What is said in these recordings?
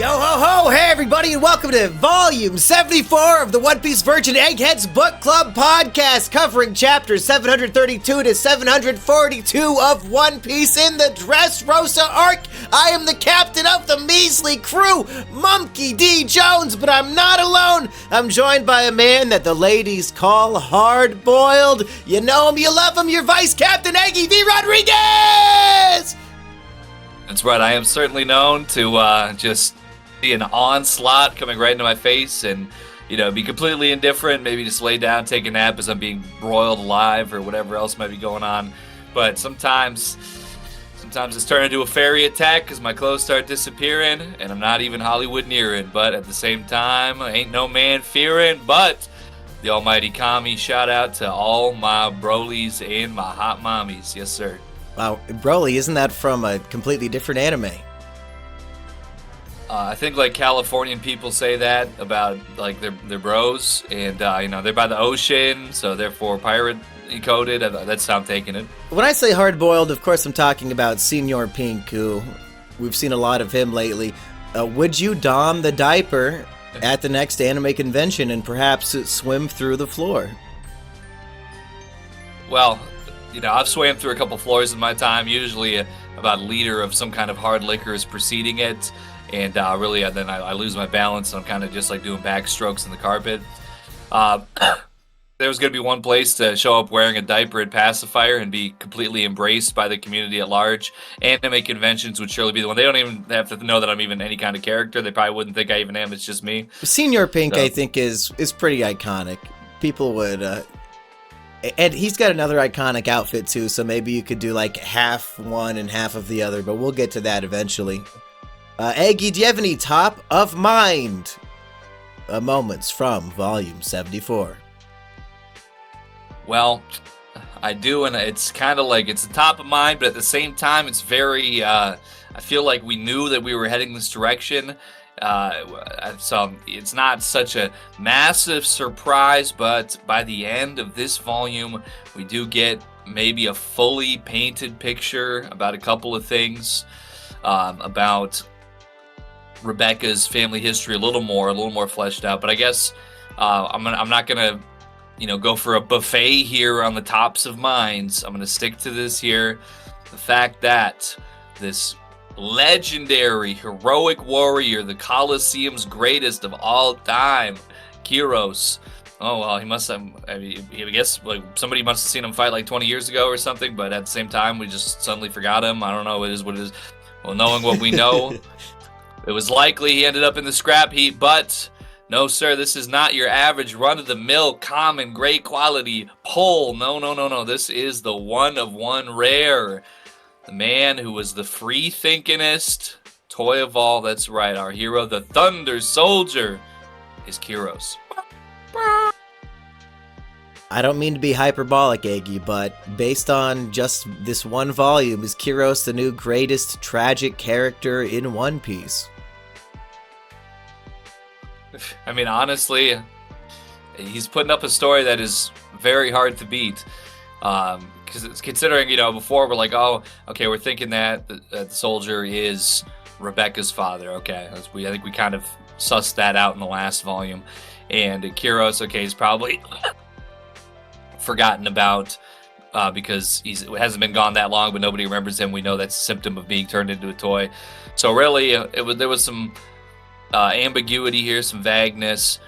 Yo ho ho! Hey everybody, and welcome to Volume 74 of the One Piece Virgin Eggheads Book Club podcast, covering chapters 732 to 742 of One Piece in the Dressrosa arc. I am the captain of the measly crew, Monkey D. Jones, but I'm not alone. I'm joined by a man that the ladies call hard-boiled. You know him, you love him, your Vice Captain Eggy V. Rodriguez! That's right, I am certainly known to just see an onslaught coming right into my face and, be completely indifferent, maybe just lay down, take a nap as I'm being broiled alive or whatever else might be going on. But sometimes it's turned into a fairy attack because my clothes start disappearing and I'm not even Hollywood nearing. But at the same time, ain't no man fearing but the almighty Kami. Shout out to all my brolies and my hot mommies. Yes, sir. Wow, Broly, isn't that from a completely different anime? I think Californian people say that about their bros, and they're by the ocean, so therefore pirate coded. That's how I'm taking it. When I say hard-boiled, of course I'm talking about Senor Pink, who we've seen a lot of him lately. Would you don the diaper at the next anime convention and perhaps swim through the floor? Well, I've swam through a couple floors in my time. Usually about a liter of some kind of hard liquor is preceding it. And then I lose my balance, and I'm kind of just doing backstrokes in the carpet. There was going to be one place to show up wearing a diaper and pacifier and be completely embraced by the community at large. Anime conventions would surely be the one. They don't even have to know that I'm even any kind of character. They probably wouldn't think I even am. It's just me. Senor Pink, I think, is pretty iconic. People would... And he's got another iconic outfit, too, so maybe you could do half one and half of the other, but we'll get to that eventually. Eggy, do you have any top-of-mind moments from Volume 74? Well, I do, and it's kind of it's the top of mind, but at the same time, it's very, I feel like we knew that we were heading this direction, so it's not such a massive surprise, but by the end of this volume, we do get maybe a fully painted picture about a couple of things, about Rebecca's family history a little more fleshed out. But I guess I'm not gonna go for a buffet here on the tops of minds. I'm gonna stick to this here, the fact that this legendary heroic warrior, the Coliseum's greatest of all time, Kyros. Oh well, he must have. I guess somebody must have seen him fight 20 years ago or something. But at the same time, we just suddenly forgot him. I don't know. It is what it is. Well, knowing what we know. It was likely he ended up in the scrap heap, but no, sir, this is not your average run-of-the-mill, common, great quality pull. No. This is the one-of-one rare. The man who was the free-thinkingest toy of all. That's right, our hero, the Thunder Soldier, is Kyros. I don't mean to be hyperbolic, Eggy, but based on just this one volume, is Kyros the new greatest tragic character in One Piece? I mean, honestly, he's putting up a story that is very hard to beat. Because considering, before we're oh, okay, we're thinking that the soldier is Rebecca's father. Okay, I think we kind of sussed that out in the last volume. And Kyros, okay, he's probably forgotten about because he hasn't been gone that long, but nobody remembers him. We know that's a symptom of being turned into a toy. So really, there was some ambiguity here, some vagueness,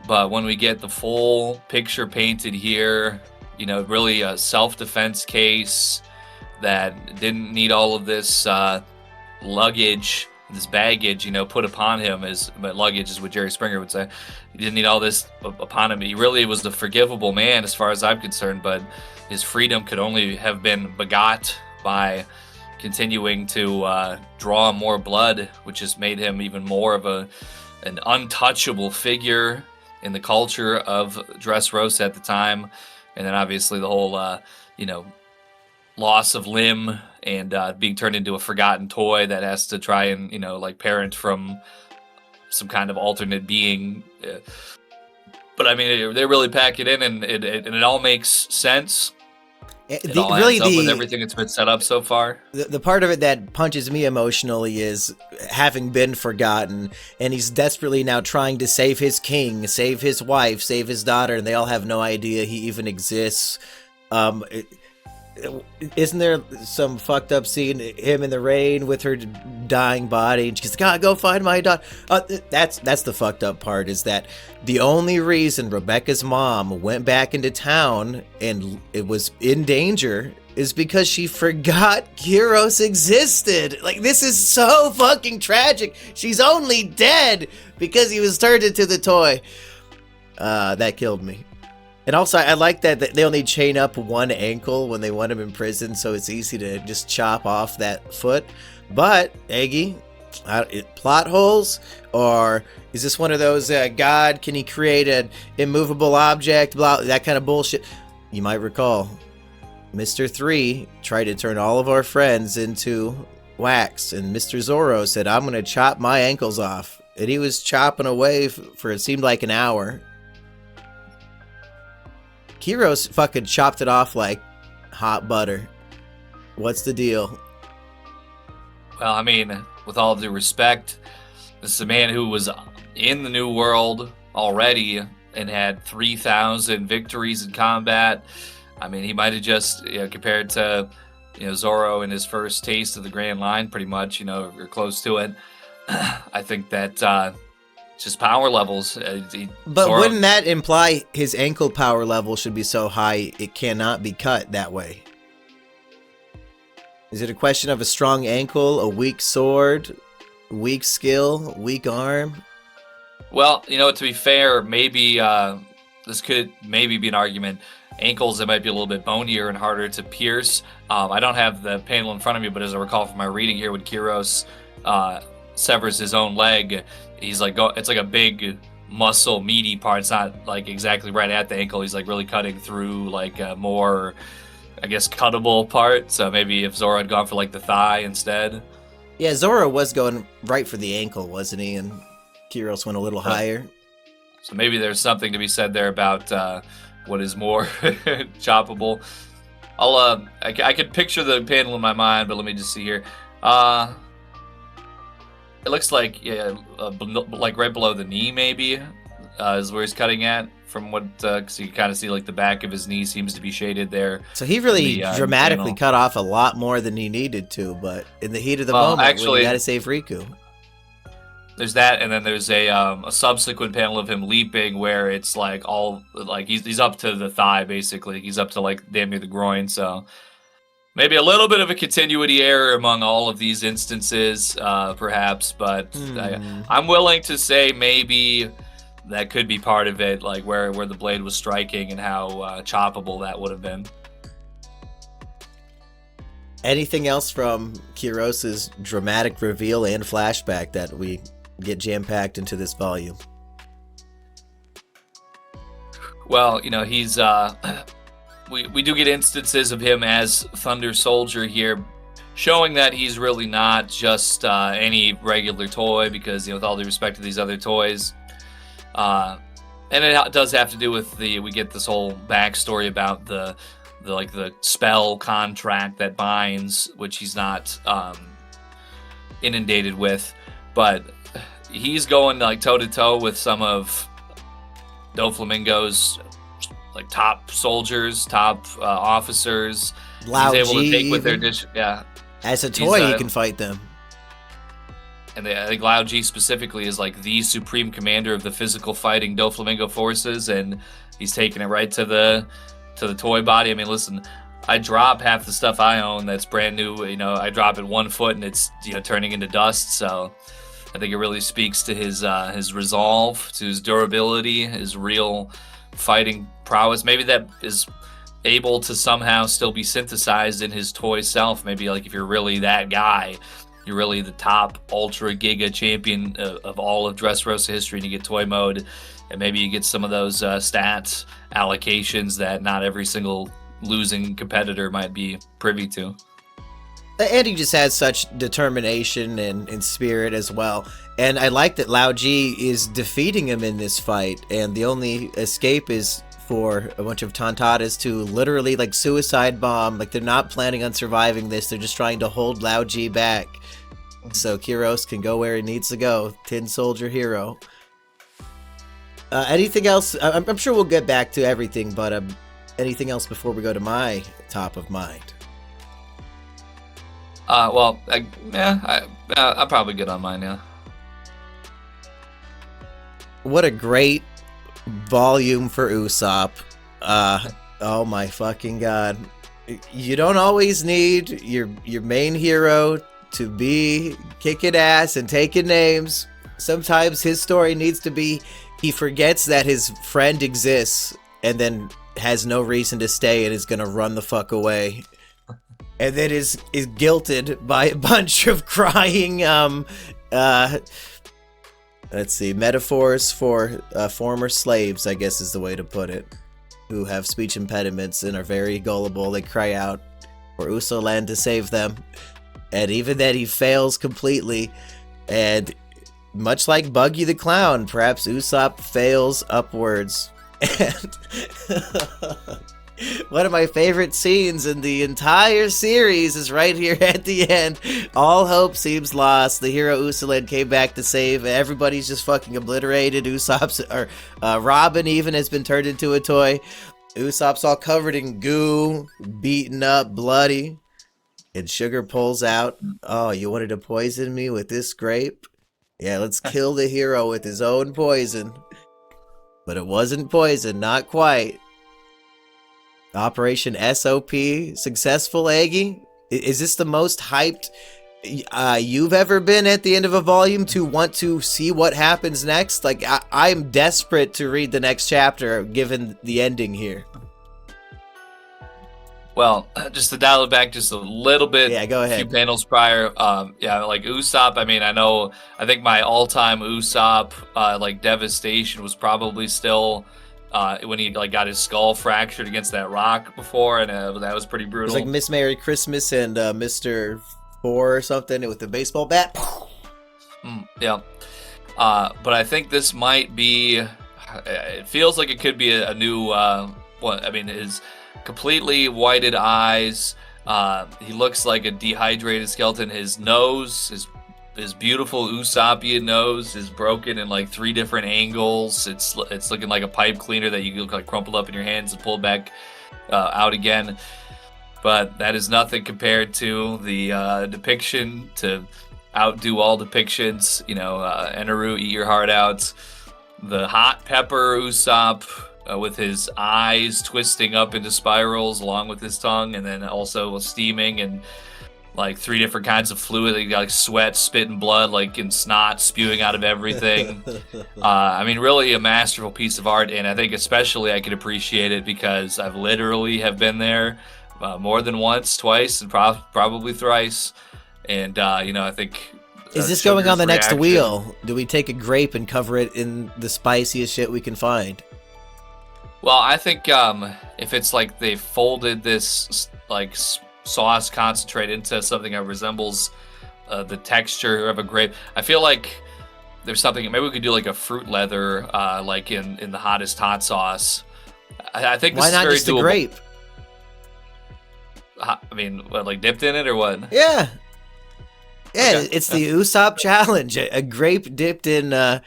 but when we get the full picture painted here, really a self-defense case that didn't need all of this luggage, this baggage, put upon him. But luggage is what Jerry Springer would say. He didn't need all this upon him. He really was the forgivable man as far as I'm concerned, but his freedom could only have been begot by continuing to draw more blood, which has made him even more of an untouchable figure in the culture of Dressrosa at the time. And then obviously the whole, loss of limb and being turned into a forgotten toy that has to try and, parent from some kind of alternate being. But I mean, they really pack it in, and it all makes sense. it all adds up with everything that's been set up so far. The part of it that punches me emotionally is having been forgotten, and he's desperately now trying to save his king, save his wife, save his daughter, and they all have no idea he even exists. Isn't there some fucked up scene, him in the rain with her dying body, and she's like, "God, go find my daughter." That's the fucked up part, is that the only reason Rebecca's mom went back into town and it was in danger is because she forgot Kyros existed. Like, this is so fucking tragic. She's only dead because he was turned into the toy. That killed me. And also, I like that they only chain up one ankle when they want him in prison, so it's easy to just chop off that foot. But, Eggy, plot holes? Or is this one of those, God, can he create an immovable object, blah, that kind of bullshit? You might recall, Mr. 3 tried to turn all of our friends into wax, and Mr. Zoro said, "I'm going to chop my ankles off." And he was chopping away for it seemed like an hour. Kyros fucking chopped it off like hot butter. What's the deal? Well, I mean, with all due respect, this is a man who was in the New World already and had 3,000 victories in combat. I mean, he might have just, compared to, Zoro in his first taste of the Grand Line, pretty much, or close to it. I think that just power levels. But Zoro, wouldn't that imply his ankle power level should be so high it cannot be cut that way? Is it a question of a strong ankle, a weak sword, weak skill, weak arm? Well, to be fair, maybe this could maybe be an argument. Ankles that might be a little bit bonier and harder to pierce. I don't have the panel in front of me, but as I recall from my reading here, when Kyros severs his own leg, he's like, it's like a big muscle meaty part. It's not like exactly right at the ankle. He's like really cutting through like a more, I guess, cuttable part. So maybe if Zoro had gone for like the thigh instead. Yeah, Zoro was going right for the ankle, wasn't he? And Kyros went a little higher. So maybe there's something to be said there about what is more choppable. I could picture the panel in my mind, but let me just see here. It looks like, like right below the knee, maybe, is where he's cutting at. From what, because you kind of see like the back of his knee seems to be shaded there. So he really dramatically cut off a lot more than he needed to, but in the heat of the moment, actually, when you gotta save Riku. There's that, and then there's a subsequent panel of him leaping where it's like all like he's up to the thigh basically. He's up to like damn near the groin, so. Maybe a little bit of a continuity error among all of these instances, perhaps, but I'm willing to say maybe that could be part of it, like where the blade was striking and how choppable that would have been. Anything else from Kyros' dramatic reveal and flashback that we get jam-packed into this volume? Well, he's... We do get instances of him as Thunder Soldier here, showing that he's really not just any regular toy, because with all due respect to these other toys, and it does have to do with we get this whole backstory about the spell contract that binds, which he's not inundated with, but he's going like toe to toe with some of Doflamingo's like top soldiers, top officers. Lao he's able G, to take with their dish. Yeah, as a toy, he can fight them. And I think Lao G specifically is like the supreme commander of the physical fighting Doflamingo forces, and he's taking it right to the toy body. I mean, listen, I drop half the stuff I own that's brand new. I drop it 1 foot and it's turning into dust. So I think it really speaks to his resolve, to his durability, his real fighting prowess. Maybe that is able to somehow still be synthesized in his toy self. Maybe like if you're really that guy, you're really the top ultra giga champion of all of Dressrosa history, and you get toy mode, and maybe you get some of those stats allocations that not every single losing competitor might be privy to. And he just has such determination and spirit as well. And I like that Lao G is defeating him in this fight, and the only escape is for a bunch of Tontatas to literally like suicide bomb. Like they're not planning on surviving this. They're just trying to hold Lao G back so Kyros can go where he needs to go. Tin Soldier hero. Anything else? I'm sure we'll get back to everything, but anything else before we go to my top of mind? Well, I'm probably good on mine, yeah. What a great volume for Usopp. Oh my fucking god. You don't always need your main hero to be kicking ass and taking names. Sometimes his story needs to be he forgets that his friend exists and then has no reason to stay and is gonna run the fuck away. And then is guilted by a bunch of crying let's see, metaphors for former slaves, I guess is the way to put it, who have speech impediments and are very gullible. They cry out for Usoland to save them. And even then he fails completely. And much like Buggy the Clown, perhaps Usopp fails upwards. And one of my favorite scenes in the entire series is right here at the end. All hope seems lost. The hero Usopp came back to save. Everybody's just fucking obliterated. Robin even has been turned into a toy. Usopp's all covered in goo, beaten up, bloody. And Sugar pulls out, "Oh, you wanted to poison me with this grape? Yeah, let's kill the hero with his own poison." But it wasn't poison, not quite. Operation SOP, successful, Eggy? Is this the most hyped you've ever been at the end of a volume to want to see what happens next? Like, I'm desperate to read the next chapter, given the ending here. Well, just to dial it back just a little bit. Yeah, go ahead. A few panels prior. Like Usopp, I think my all-time Usopp, devastation was probably still when he got his skull fractured against that rock before, and that was pretty brutal. It was like Miss Merry Christmas and Mr. Four or something with the baseball bat. Yeah. But I think this might be, it feels like it could be a new, his completely whited eyes. He looks like a dehydrated skeleton. His nose, his beautiful Usoppian nose is broken in like 3 different angles. It's looking like a pipe cleaner that you like crumpled up in your hands and pulled back out again. But that is nothing compared to the depiction to outdo all depictions. Eneru, eat your heart out. The hot pepper Usopp with his eyes twisting up into spirals along with his tongue, and then also steaming and like 3 different kinds of fluid. They got like sweat, spit, and blood, like in snot spewing out of everything. Really a masterful piece of art, and I think especially I could appreciate it because I've literally have been there more than once, twice, and probably thrice. And I think. Is this going on the next wheel? Do we take a grape and cover it in the spiciest shit we can find? Well, I think if it's like they folded this like sauce concentrate into something that resembles the texture of a grape, I feel like there's something. Maybe we could do like a fruit leather, like in the hottest hot sauce. I think this why is not very just doable. a grape? Like dipped in it or what? Yeah. Yeah, Okay. It's the Usopp challenge. A grape dipped in Mad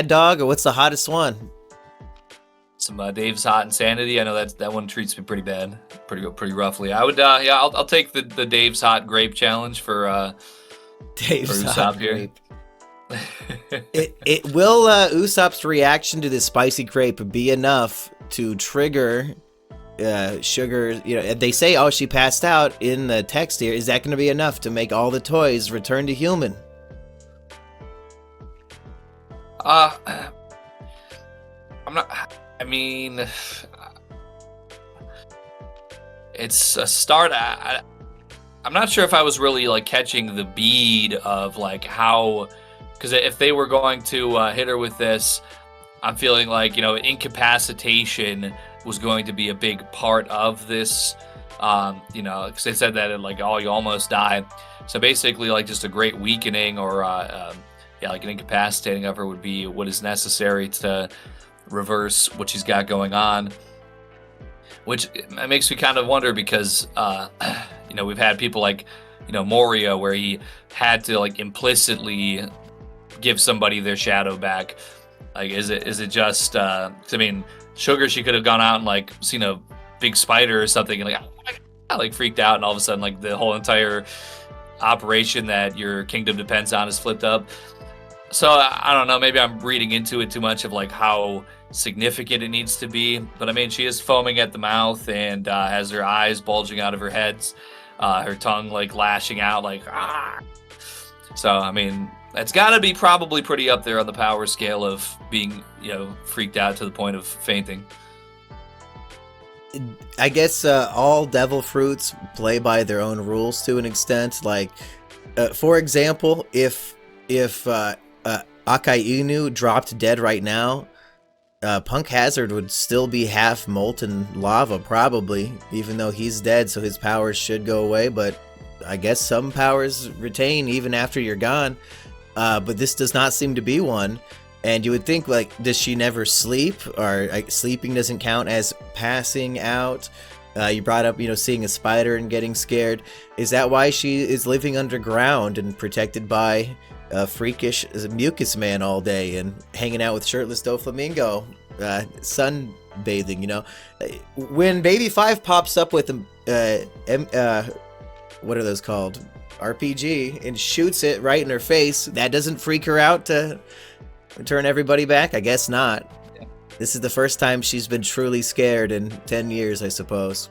Dog, or what's the hottest one? Some Dave's Hot Insanity. I know that one treats me pretty bad, pretty roughly. I would, I'll take the Dave's Hot Grape challenge for Dave's for Hot Usopp here. Grape. It will Usopp's reaction to this spicy grape be enough to trigger Sugar? They say, "Oh, she passed out" in the text here. Is that going to be enough to make all the toys return to human? I'm not. It's a start. I'm not sure if I was really like catching the bead of like how, because if they were going to hit her with this, I'm feeling like incapacitation was going to be a big part of this. Because they said that like, "Oh, you almost died." So basically, like just a great weakening or like an incapacitating of her would be what is necessary to reverse what she's got going on. Which it makes me kind of wonder because, we've had people like, Moria, where he had to like implicitly give somebody their shadow back. Like, is it just? 'Cause, I mean, Sugar, she could have gone out and like seen a big spider or something, and like, oh my God, like freaked out, and all of a sudden, like the whole entire operation that your kingdom depends on is flipped up. So I don't know. Maybe I'm reading into it too much of like how significant it needs to be. But I mean, she is foaming at the mouth and has her eyes bulging out of her heads, her tongue like lashing out, like ah. So I mean, it's got to be probably pretty up there on the power scale of being, freaked out to the point of fainting. I guess all devil fruits play by their own rules to an extent. Like, for example, if Akai Inu dropped dead right now, Punk Hazard would still be half molten lava, probably, even though he's dead, so his powers should go away. But I guess some powers retain even after you're gone. But this does not seem to be one. And you would think, like, does she never sleep? Or sleeping doesn't count as passing out? You brought up, seeing a spider and getting scared. Is that why she is living underground and protected by a freakish mucus man all day and hanging out with shirtless Doflamingo, sunbathing? When Baby 5 pops up with what are those called? RPG, and shoots it right in her face, that doesn't freak her out to turn everybody back? I guess not. Yeah. This is the first time she's been truly scared in 10 years, I suppose.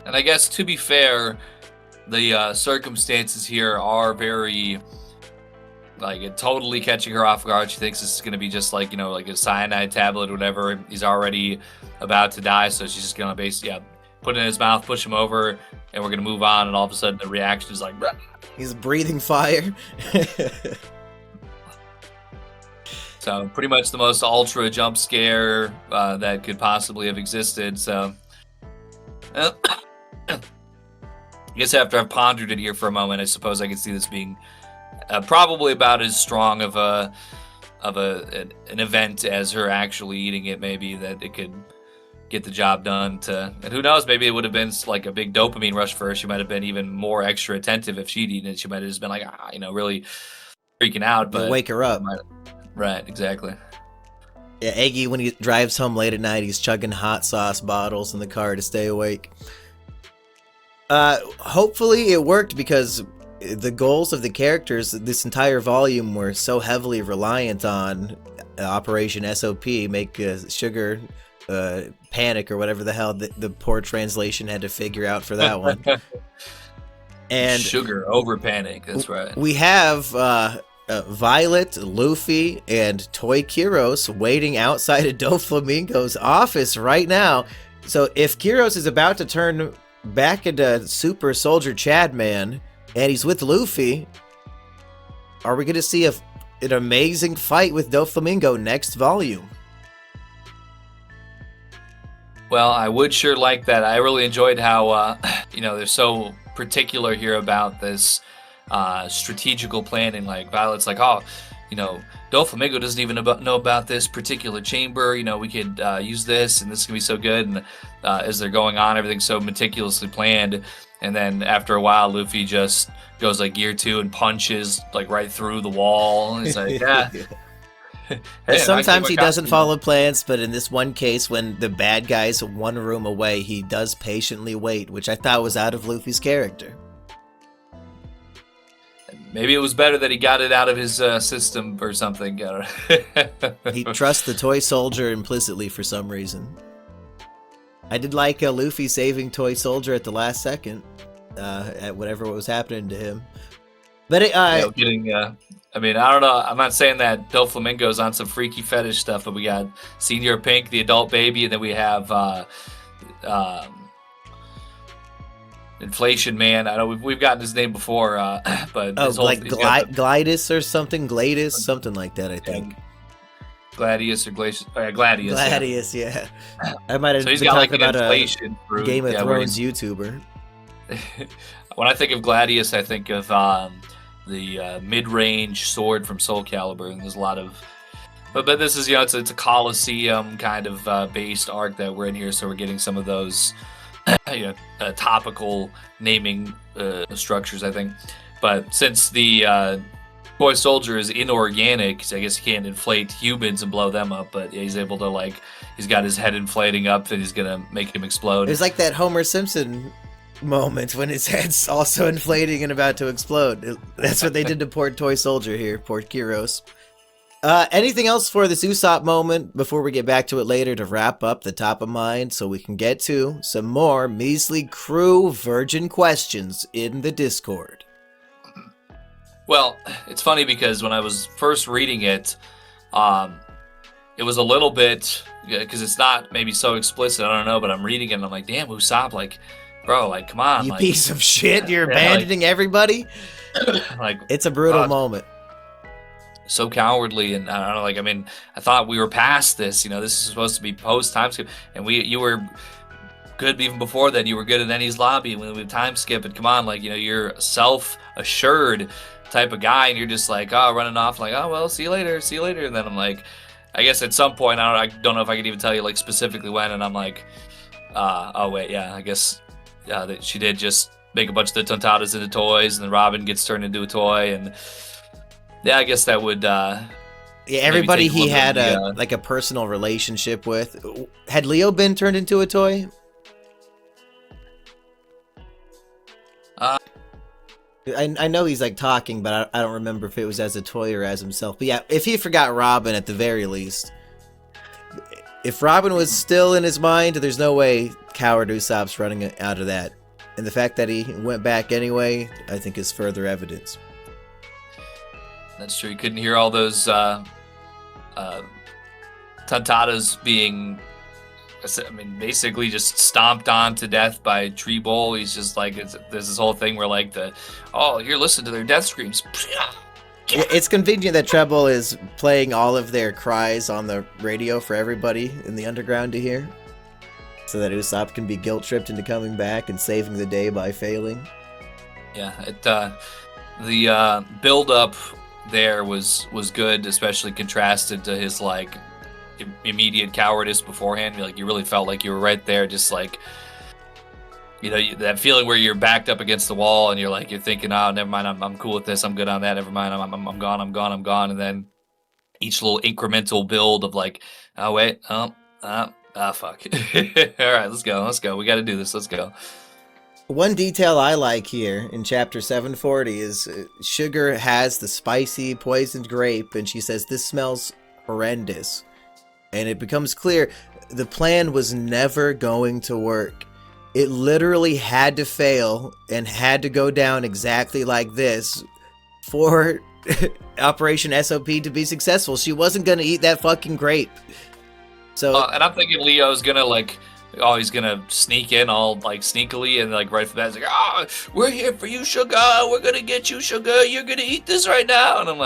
And I guess, to be fair, the circumstances here are very, like, totally catching her off guard. She thinks this is going to be just like, like a cyanide tablet or whatever. He's already about to die, so she's just going to basically put it in his mouth, push him over, and we're going to move on. And all of a sudden, the reaction is like, "Bruh." He's breathing fire. So pretty much the most ultra jump scare that could possibly have existed. So I guess after I've pondered it here for a moment, I suppose I can see this being probably about as strong of an event as her actually eating it. Maybe that it could get the job done. And who knows? Maybe it would have been like a big dopamine rush for her. She might have been even more extra attentive if she'd eaten it. She might have just been like, really freaking out. But wake her up. Right, exactly. Yeah, Eggy, when he drives home late at night, he's chugging hot sauce bottles in the car to stay awake. Hopefully it worked, because the goals of the characters this entire volume were so heavily reliant on Operation SOP, make Sugar panic, or whatever the hell the poor translation had to figure out for that one. And Sugar over panic, that's right. We have Violet, Luffy, and Toy Kyros waiting outside of Doflamingo's office right now. So if Kyros is about to turn back into Super Soldier Chad Man, and he's with Luffy, are we going to see an amazing fight with Doflamingo next volume? Well, I would sure like that. I really enjoyed how, they're so particular here about this strategical planning. Like, Violet's like, Doflamingo doesn't even know about this particular chamber. We could use this, and this can be so good. And as they're going on, everything's so meticulously planned. And then after a while, Luffy just goes like Gear 2 and punches like right through the wall. He's like, yeah. Hey, sometimes he doesn't follow plans, but in this one case, when the bad guy's one room away, he does patiently wait, which I thought was out of Luffy's character. Maybe it was better that he got it out of his system or something. He trusts the toy soldier implicitly for some reason. I did like Luffy saving Toy Soldier at the last second, at whatever was happening to him. But I don't know. I'm not saying that Doflamingo's on some freaky fetish stuff, but we got Senor Pink, the adult baby, and then we have Inflation Man. I know we've gotten his name before, but Glidus or something, Gladys, something like that, I think. Gladius or Glacius? Gladius. Gladius, yeah. I might have been talking about a Game of Thrones YouTuber. When I think of Gladius, I think of the mid-range sword from Soul Calibur, and there's a lot of But this is, it's a Coliseum kind of based arc that we're in here, so we're getting some of those topical naming structures, I think. But since the toy soldier is inorganic, so I guess he can't inflate humans and blow them up, but he's able to, he's got his head inflating up and he's gonna make him explode. It was like that Homer Simpson moment when his head's also inflating and about to explode. That's what they did to poor toy soldier here, poor Kyros. Anything else for this Usopp moment before we get back to it later to wrap up the top of mind so we can get to some more measly crew virgin questions in the Discord? Well, it's funny because when I was first reading it, it was a little bit, because it's not maybe so explicit, I don't know, but I'm reading it and I'm like, damn, Usopp, bro, come on. You piece of shit, you're abandoning everybody? It's a brutal moment. So cowardly, and I don't know, I thought we were past this, this is supposed to be post time skip, and you were good even before then. You were good at Ennie's lobby when we time skip, and come on, you're a self-assured type of guy, and you're just running off well, see you later, and then I'm I guess at some point, I don't know if I could even tell you specifically when, and I'm oh wait, yeah, I guess that she did just make a bunch of the Tontatas into toys, and then Robin gets turned into a toy, and yeah, I guess that would everybody he had a personal relationship with. Had Leo been turned into a toy? I know he's talking, but I don't remember if it was as a toy or as himself. But yeah, if he forgot Robin at the very least. If Robin was still in his mind, there's no way coward Usopp's running out of that. And the fact that he went back anyway, I think is further evidence. That's true. You couldn't hear all those Tontatas being, basically just stomped on to death by Treebole. He's just there's this whole thing where you're listening to their death screams. It's convenient that Treble is playing all of their cries on the radio for everybody in the underground to hear, so that Usopp can be guilt-tripped into coming back and saving the day by failing. Yeah, the build-up there was good, especially contrasted to his immediate cowardice beforehand. You really felt like you were right there, just that feeling where you're backed up against the wall and you're thinking, oh, never mind, I'm cool with this, I'm good on that, never mind, I'm gone, and then each little incremental build of oh wait, fuck. All right, let's go, we gotta do this, let's go. One detail I like here in chapter 740 is Sugar has the spicy poisoned grape, and she says, this smells horrendous. And it becomes clear the plan was never going to work. It literally had to fail and had to go down exactly like this for Operation SOP to be successful. She wasn't going to eat that fucking grape. So, and I'm thinking Leo's going to he's gonna sneak in all sneakily and right from that, it's we're here for you, Sugar, we're gonna get you, Sugar, you're gonna eat this right now. And I'm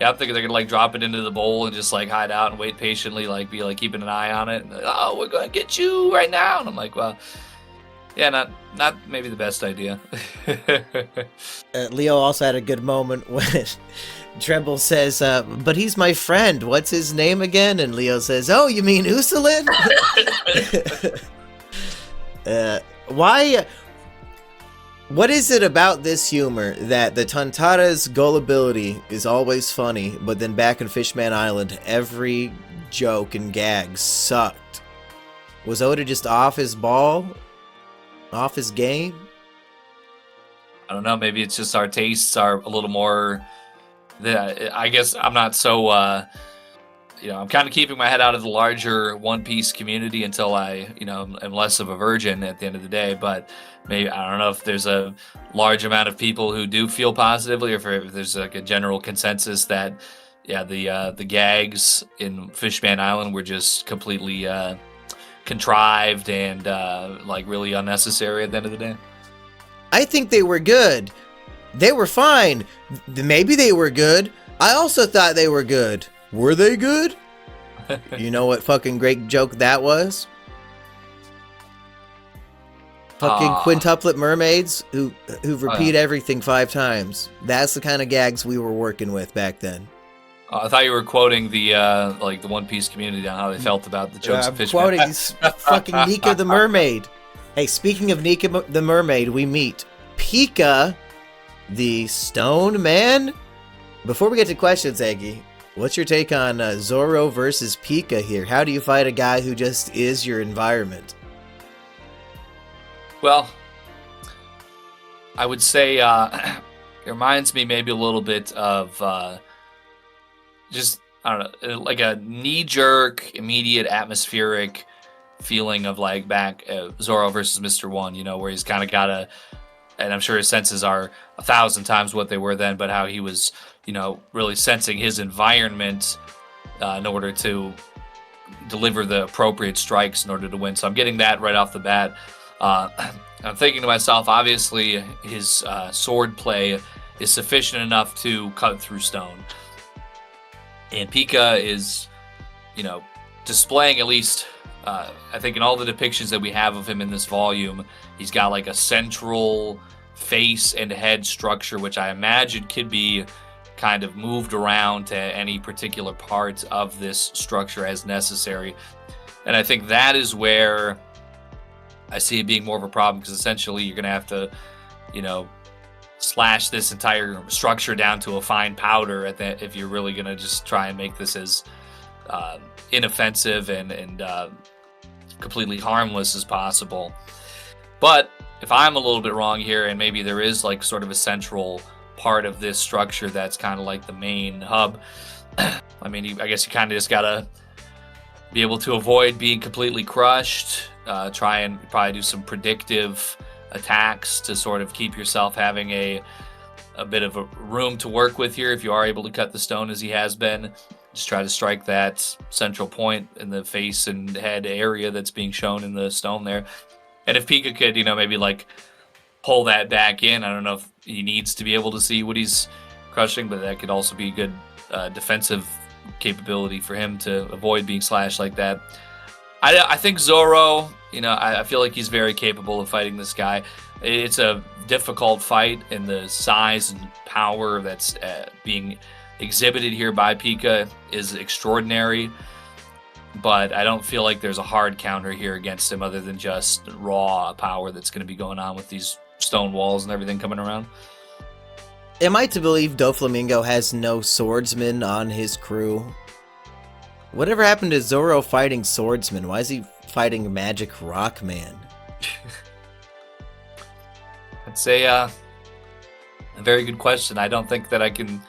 yeah, I'm thinking they're gonna drop it into the bowl and just hide out and wait patiently, be keeping an eye on it, and, we're gonna get you right now. And I'm well, yeah, not maybe the best idea. Leo also had a good moment when Tremble says, but he's my friend. What's his name again? And Leo says, oh, you mean Usulin? Why? What is it about this humor that the Tontata's gullibility is always funny, but then back in Fishman Island, every joke and gag sucked? Was Oda just off his ball? Off his game? I don't know. Maybe it's just our tastes are a little more... I guess I'm not so, I'm kind of keeping my head out of the larger One Piece community until I, am less of a virgin at the end of the day. But maybe, I don't know if there's a large amount of people who do feel positively, or if there's a general consensus that, yeah, the gags in Fishman Island were just completely contrived and really unnecessary at the end of the day. I think they were good. They were fine. Maybe they were good. I also thought they were good. Were they good? You know what fucking great joke that was? Fucking quintuplet mermaids who repeat everything 5 times. That's the kind of gags we were working with back then. I thought you were quoting the like the One Piece community on how they felt about the jokes I'm of quoting Fishman. fucking Nika the Mermaid. Hey, speaking of Nika the Mermaid, we meet Pika, the Stone Man. Before we get to questions, Eggy, what's your take on Zoro versus Pika here? How do you fight a guy who just is your environment? Well, I would say it reminds me maybe a little bit of just, I don't know, like a knee-jerk, immediate, atmospheric feeling of like back Zoro versus Mr. One, you know, where he's kind of got a, and I'm sure his senses are 1,000 times what they were then, but how he was, you know, really sensing his environment in order to deliver the appropriate strikes in order to win. So I'm getting that right off the bat. I'm thinking to myself, obviously his sword play is sufficient enough to cut through stone. And Pika is, you know, displaying at least, I think in all the depictions that we have of him in this volume, he's got like a central face and head structure, which I imagine could be kind of moved around to any particular part of this structure as necessary. And I think that is where I see it being more of a problem, because essentially you're going to have to, you know, slash this entire structure down to a fine powder at that if you're really going to just try and make this as inoffensive and completely harmless as possible. But if I'm a little bit wrong here, and maybe there is like sort of a central part of this structure that's kind of like the main hub, I mean, I guess you kind of just gotta be able to avoid being completely crushed, try and probably do some predictive attacks to sort of keep yourself having a bit of a room to work with here if you are able to cut the stone as he has been. Just try to strike that central point in the face and head area that's being shown in the stone there. And if Pika could, you know, maybe like pull that back in, I don't know if he needs to be able to see what he's crushing, but that could also be a good defensive capability for him to avoid being slashed like that. I think Zoro, you know, I feel like he's very capable of fighting this guy. It's a difficult fight, and the size and power that's being exhibited here by Pika is extraordinary. But I don't feel like there's a hard counter here against him other than just raw power that's going to be going on with these stone walls and everything coming around. Am I to believe Doflamingo has no swordsman on his crew? Whatever happened to Zoro fighting swordsman? Why is he fighting Magic Rock Man? I'd say a very good question. I don't think that I can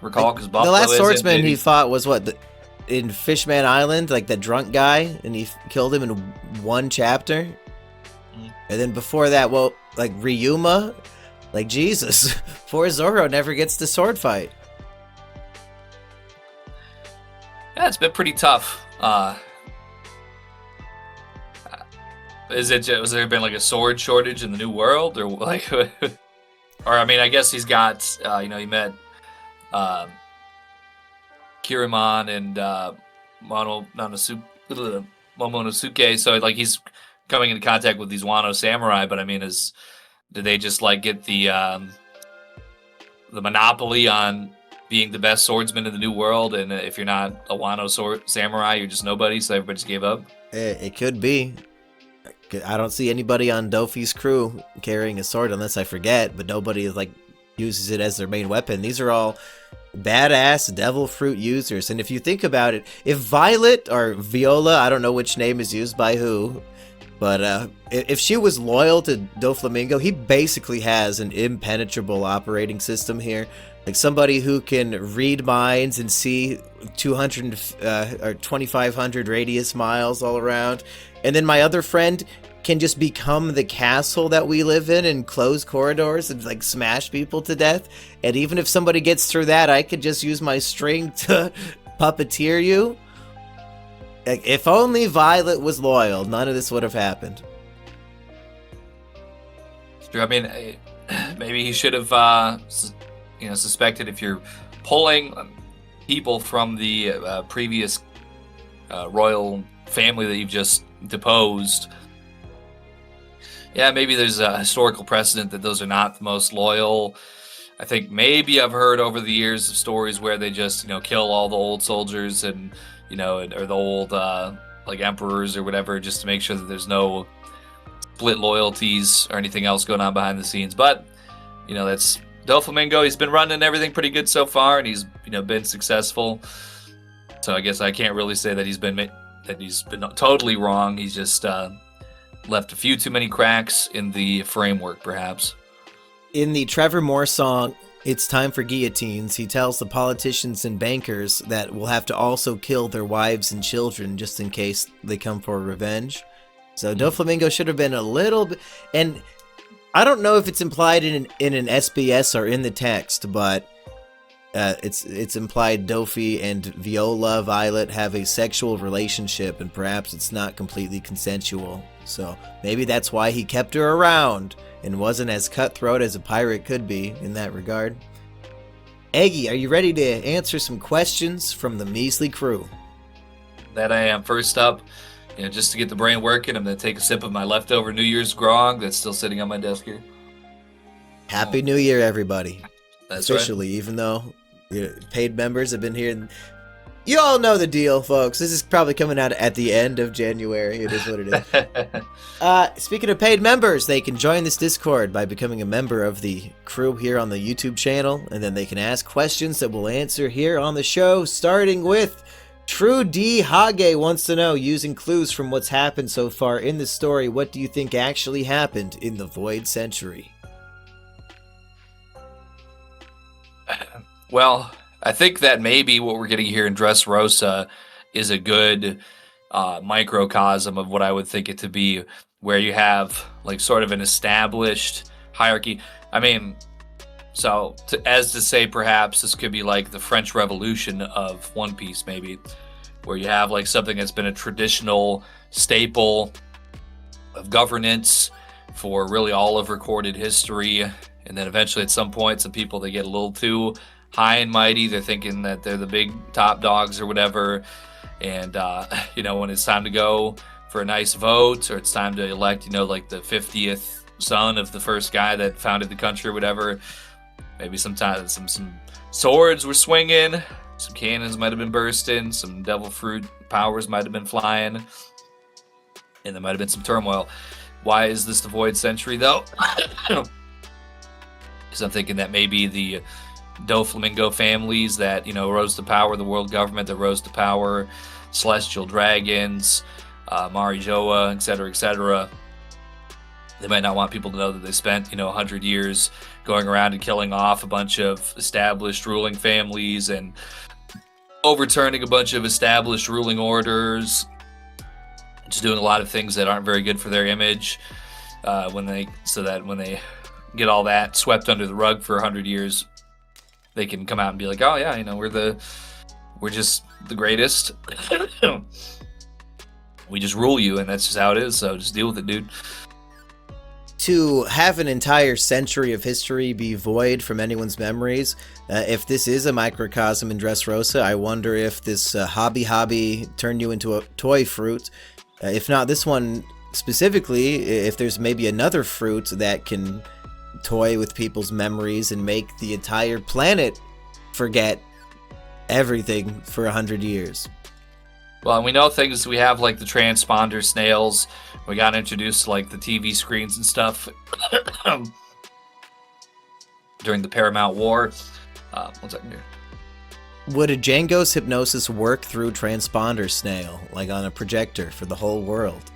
recall, because the last swordsman he fought was what, in Fishman Island, like the drunk guy, and he killed him in one chapter. And then before that, well, like Ryuma, like Jesus, poor Zoro never gets the sword fight. Yeah, it's been pretty tough. Has there been like a sword shortage in the New World, or like, or I mean, I guess he's got, you know, he met Kirimon and Momonosuke, so like he's coming into contact with these Wano samurai. But I mean, did they just like get the monopoly on being the best swordsman in the New World, and if you're not a Wano samurai, you're just nobody, so everybody just gave up? It could be. I don't see anybody on Dofi's crew carrying a sword unless I forget, but nobody is like uses it as their main weapon. These are all badass devil fruit users. And if you think about it, if Violet or Viola, I don't know which name is used by who, but if she was loyal to Doflamingo, he basically has an impenetrable operating system here. Like somebody who can read minds and see 200 or 2,500 radius miles all around. And then my other friend can just become the castle that we live in and close corridors and like smash people to death. And even if somebody gets through that, I could just use my string to puppeteer you. Like, if only Violet was loyal, none of this would have happened. It's true. I mean, maybe he should have, you know, suspected if you're pulling people from the previous royal family that you've just deposed, yeah, maybe there's a historical precedent that those are not the most loyal I think maybe I've heard over the years of stories where they just, kill all the old soldiers and, or the old, like emperors or whatever, just to make sure that there's no split loyalties or anything else going on behind the scenes. But, that's Doflamingo. He's been running everything pretty good so far, and he's, been successful. So I guess I can't really say that he's been totally wrong. He's just left a few too many cracks in the framework, perhaps. In the Trevor Moore song, "It's Time for Guillotines," he tells the politicians and bankers that will have to also kill their wives and children just in case they come for revenge. So Doflamingo should have been a little bit, and I don't know if it's implied in an SBS or in the text, but it's implied Dofi and Viola Violet have a sexual relationship, and perhaps it's not completely consensual. So maybe that's why he kept her around and wasn't as cutthroat as a pirate could be in that regard. Eggy, are you ready to answer some questions from the measly crew? That I am. First up, just to get the brain working, I'm going to take a sip of my leftover New Year's grog that's still sitting on my desk here. Happy New Year, everybody. That's officially, right. Even though paid members have been here. You all know the deal, folks. This is probably coming out at the end of January. It is what it is. Speaking of paid members, they can join this Discord by becoming a member of the crew here on the YouTube channel, and then they can ask questions that we'll answer here on the show, starting with True D Hage wants to know, using clues from what's happened so far in the story, what do you think actually happened in the Void Century? Well, I think that maybe what we're getting here in Dressrosa is a good microcosm of what I would think it to be, where you have like sort of an established hierarchy. I mean, as to say, perhaps this could be like the French Revolution of One Piece, maybe, where you have like something that's been a traditional staple of governance for really all of recorded history, and then eventually at some point, some people, they get a little too high and mighty. They're thinking that they're the big top dogs or whatever. And, when it's time to go for a nice vote, or it's time to elect, like the 50th son of the first guy that founded the country or whatever, maybe sometimes some swords were swinging, some cannons might have been bursting, some devil fruit powers might have been flying, and there might have been some turmoil. Why is this the Void Century, though? Because I'm thinking that maybe the Doflamingo families that, rose to power, the world government that rose to power, celestial dragons, Marijoa, etc., they might not want people to know that they spent, 100 years going around and killing off a bunch of established ruling families and overturning a bunch of established ruling orders, just doing a lot of things that aren't very good for their image, when they get all that swept under the rug for 100 years, they can come out and be like, oh yeah, we're just the greatest. We just rule you, and that's just how it is, so just deal with it, dude. To have an entire century of history be void from anyone's memories, if this is a microcosm in Dressrosa, I wonder if this hobby turned you into a toy fruit. If not this one specifically, if there's maybe another fruit that can toy with people's memories and make the entire planet forget everything for 100 years. Well, and we know things. We have like the transponder snails. We got introduced to like the TV screens and stuff during the Paramount War. 1 second here. Would a Django's hypnosis work through transponder snail, like on a projector for the whole world?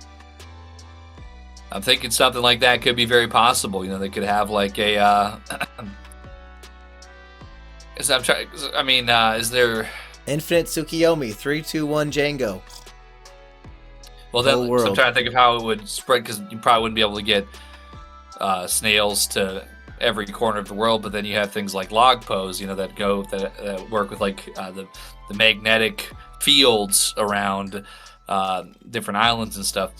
I'm thinking something like that could be very possible. They could have like a. Is there Infinite Tsukiyomi 321 Django? Well, then so I'm trying to think of how it would spread, because you probably wouldn't be able to get snails to every corner of the world. But then you have things like log pose, that work with like the magnetic fields around different islands and stuff.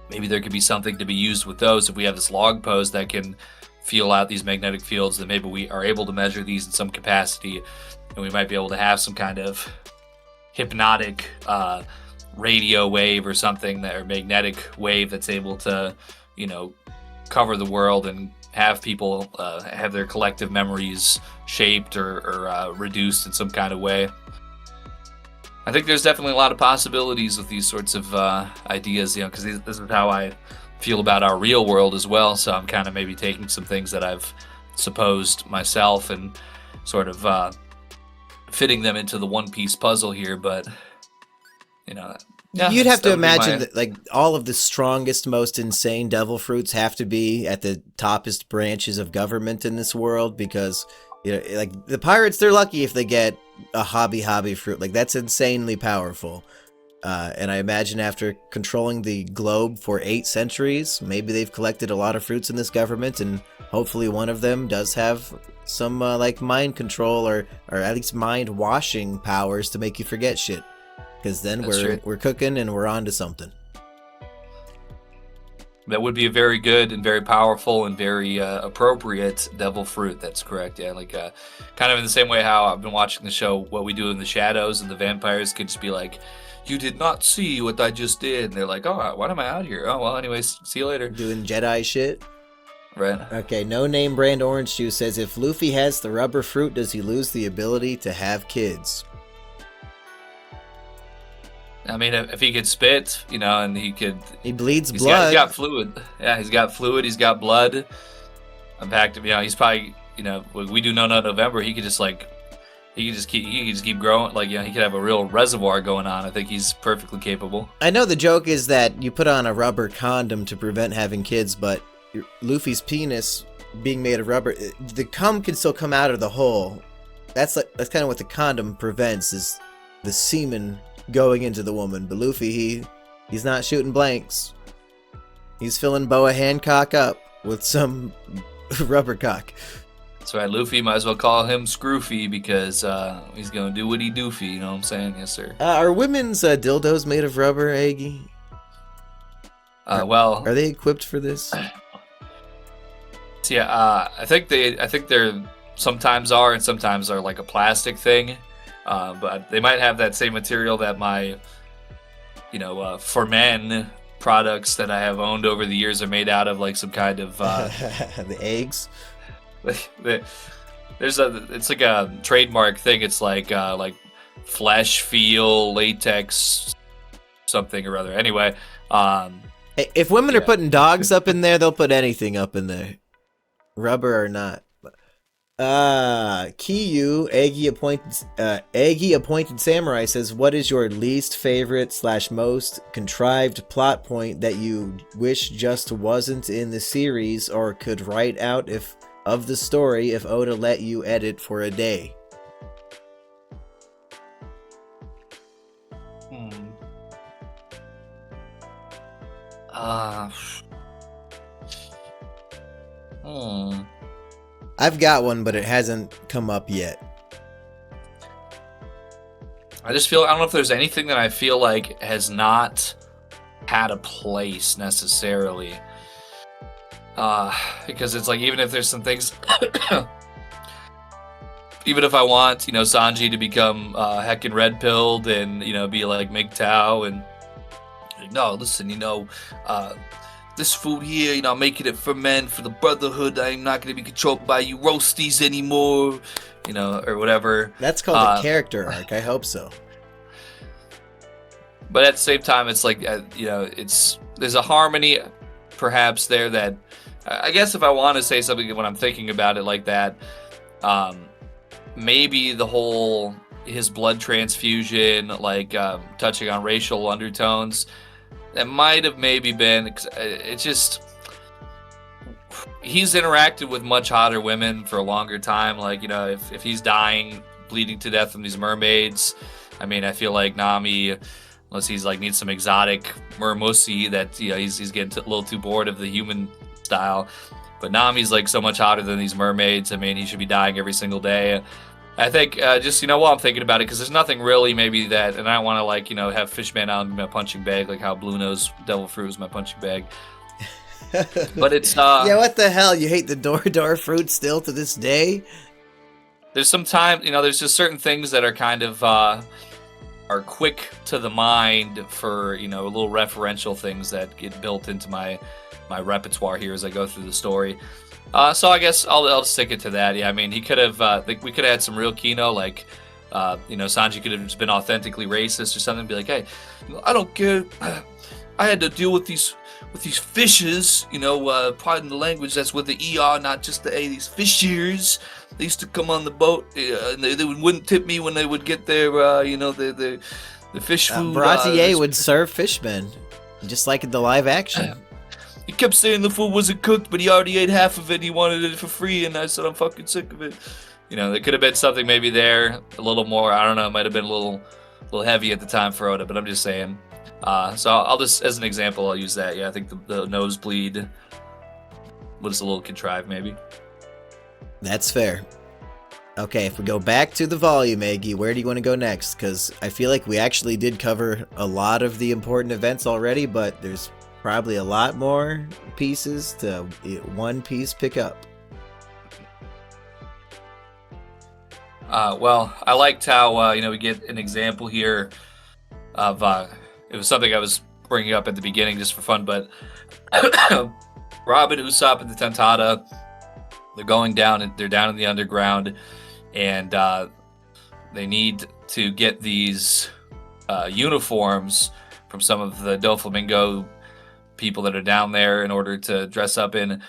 Maybe there could be something to be used with those. If we have this log pose that can feel out these magnetic fields, then maybe we are able to measure these in some capacity, and we might be able to have some kind of hypnotic radio wave or something, or magnetic wave that's able to, cover the world and have people have their collective memories shaped or reduced in some kind of way. I think there's definitely a lot of possibilities with these sorts of ideas, because this is how I feel about our real world as well. So I'm kind of maybe taking some things that I've supposed myself and sort of fitting them into the One Piece puzzle here. But yeah, you'd have to imagine that like all of the strongest, most insane devil fruits have to be at the toppest branches of government in this world, because like the pirates, they're lucky if they get a hobby fruit. Like that's insanely powerful. And I imagine after controlling the globe for 8 centuries, maybe they've collected a lot of fruits in this government, and hopefully one of them does have some like mind control or at least mind washing powers to make you forget shit. Because then we're cooking and we're on to something. That would be a very good and very powerful and very appropriate devil fruit. That's correct. Yeah, like kind of in the same way how I've been watching the show What We Do in the Shadows, and the vampires could just be like, "You did not see what I just did." And they're like, "Oh, why am I out here? Oh, well, anyways, see you later." Doing Jedi shit. Right. Okay, No Name Brand Orange Juice says, if Luffy has the rubber fruit, does he lose the ability to have kids? I mean, if he could spit, and he bleeds blood. He's got fluid. Yeah, he's got fluid. He's got blood. In fact, he's probably, we do know November. He could just keep growing. Like, he could have a real reservoir going on. I think he's perfectly capable. I know the joke is that you put on a rubber condom to prevent having kids, but Luffy's penis being made of rubber, the cum can still come out of the hole. That's kind of what the condom prevents, is the semen going into the woman. But Luffy, he's not shooting blanks. He's filling Boa Hancock up with some rubber cock. That's right. Luffy, might as well call him Scroofy, because he's gonna do what he doofy. You know what I'm saying? Yes, sir. Are women's dildos made of rubber, Eggy? Well, are they equipped for this? Yeah, I think they're sometimes are and sometimes are like a plastic thing. But they might have that same material that my, for men products that I have owned over the years are made out of, like some kind of the eggs. It's like a trademark thing. It's like flesh feel latex something or other. Anyway, hey, if women are putting dogs up in there, they'll put anything up in there, rubber or not. Kiyu, Eggy appointed samurai says, what is your least favorite / most contrived plot point that you wish just wasn't in the series or could write out of the story if Oda let you edit for a day? I've got one, but it hasn't come up yet. I don't know if there's anything that I feel like has not had a place necessarily. Because it's like, even if there's some things, even if I want, Sanji to become heckin' red-pilled and, be like MGTOW and, no, listen, this food here, I'm making it for men, for the brotherhood. I'm not going to be controlled by you roasties anymore, or whatever. That's called a character arc. I hope so. But at the same time, it's like, there's a harmony perhaps there that, I guess if I want to say something when I'm thinking about it like that, maybe the whole, his blood transfusion, like touching on racial undertones, that might have maybe been, it's just, he's interacted with much hotter women for a longer time. Like, if he's dying, bleeding to death from these mermaids, I mean, I feel like Nami, unless he's like needs some exotic mermussy that, he's getting a little too bored of the human style. But Nami's like so much hotter than these mermaids. I mean, he should be dying every single day. I think just, while I'm thinking about it, because there's nothing really maybe that, and I don't want to like, have Fishman out in my punching bag, like how Blue Nose Devil Fruit is my punching bag. But it's... yeah, what the hell? You hate the Door fruit still to this day? There's some time, there's just certain things that are kind of, are quick to the mind for, little referential things that get built into my repertoire here as I go through the story. So I guess I'll stick it to that. Yeah, I mean, he could have. We could have had some real Kino, like, Sanji could have just been authentically racist or something. Be like, hey, I don't care. I had to deal with these fishes. Pardon the language. That's with the ER, not just the A. These fishers. They used to come on the boat, and they wouldn't tip me when they would get their, the fish food. Baratier would serve fishmen, just like in the live action. He kept saying the food wasn't cooked, but he already ate half of it. He wanted it for free, and I said, I'm fucking sick of it. There could have been something maybe there, a little more. I don't know. It might have been a little heavy at the time for Oda, but I'm just saying. So I'll just, as an example, I'll use that. Yeah, I think the nosebleed was a little contrived, maybe. That's fair. Okay, if we go back to the volume, Eggy, where do you want to go next? Because I feel like we actually did cover a lot of the important events already, but there's probably a lot more pieces to One Piece pick up. Well, I liked how we get an example here of it was something I was bringing up at the beginning just for fun, but Robin, Usopp, and the Tonata, they're going down, and they're down in the underground, and they need to get these uniforms from some of the Doflamingo people that are down there in order to dress up in.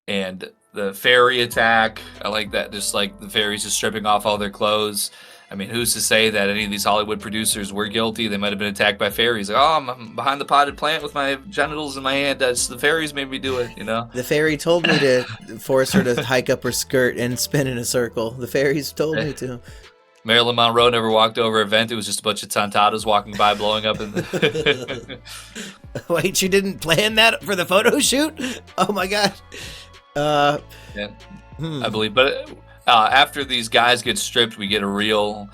And the fairy attack, I like that, just like the fairies just stripping off all their clothes. I mean, who's to say that any of these Hollywood producers were guilty? They might have been attacked by fairies. Like, oh, I'm behind the potted plant with my genitals in my hand. That's the fairies made me do it, The fairy told me to force her to hike up her skirt and spin in a circle. The fairies told me to. Marilyn Monroe never walked over a vent. It was just a bunch of Tontatas walking by, blowing up. Wait, you didn't plan that for the photo shoot? Oh my god. Yeah, I believe. But after these guys get stripped, we get a real,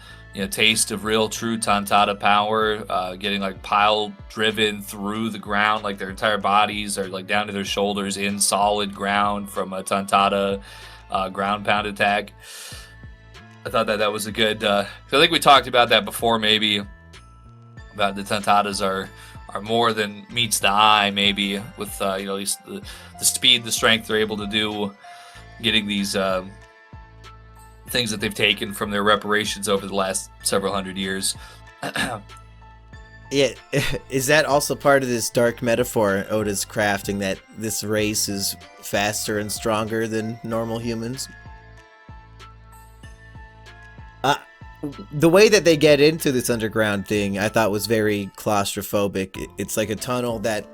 taste of real, true Tontata power. Getting like pile driven through the ground, like their entire bodies are like down to their shoulders in solid ground from a Tontata ground pound attack. I thought that was a good. I think we talked about that before, maybe about the Tontatas are more than meets the eye, maybe with at least the speed, the strength they're able to do, getting these things that they've taken from their reparations over the last several hundred years. Yeah, is that also part of this dark metaphor Oda's crafting, that this race is faster and stronger than normal humans? The way that they get into this underground thing, I thought was very claustrophobic. It's like a tunnel that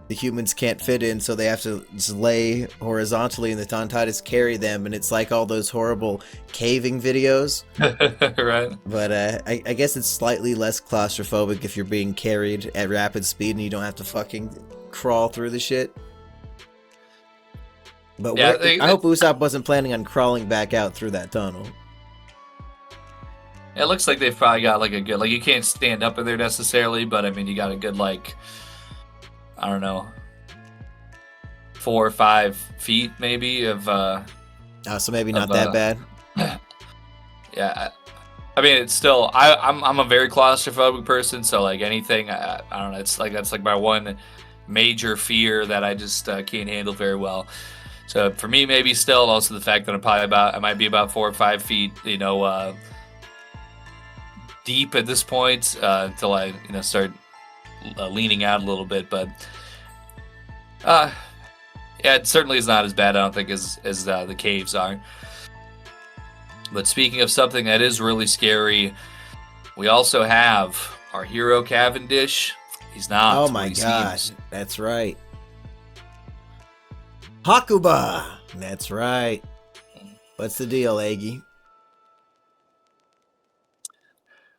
the humans can't fit in, so they have to just lay horizontally, and the Tontatas carry them, and it's like all those horrible caving videos. Right. But I guess it's slightly less claustrophobic if you're being carried at rapid speed and you don't have to fucking crawl through the shit. But yeah, I hope Usopp wasn't planning on crawling back out through that tunnel. It looks like they've probably got like a good, like, you can't stand up in there necessarily, but I mean, you got a good, like, I don't know, 4 or 5 feet maybe of so maybe not that bad. Yeah, I mean, it's still, I'm a very claustrophobic person, so like anything, I don't know, it's like that's like my one major fear that I just can't handle very well. So for me, maybe still, and also the fact that I might be about 4 or 5 feet, deep at this point, until I start leaning out a little bit. But yeah, it certainly is not as bad, I don't think, as the caves are. But speaking of something that is really scary, we also have our hero Cavendish. He's not. Oh my gosh, that's right. Hakuba, that's right. What's the deal, Eggy?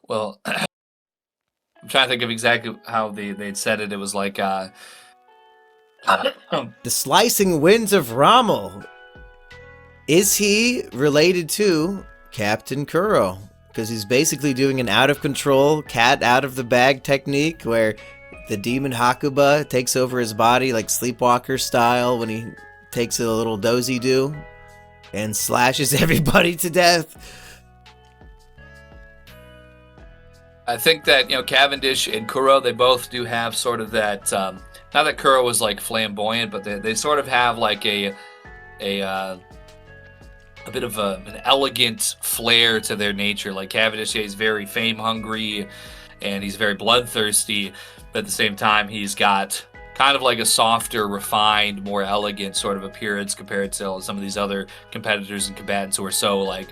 Well, I'm trying to think of exactly how they'd said it. It was like the slicing winds of Rommel. Is he related to Captain Kuro? Because he's basically doing an out-of-control, cat out-of-the-bag technique where the demon Hakuba takes over his body like Sleepwalker style when he takes a little dozy-do and slashes everybody to death. I think that, Cavendish and Kuro, they both do have sort of that, not that Kuro was like flamboyant, but they sort of have like a a bit of an elegant flair to their nature. Like Cavendish, he's very fame hungry and he's very bloodthirsty, but at the same time, he's got kind of like a softer, refined, more elegant sort of appearance compared to some of these other competitors and combatants who are so like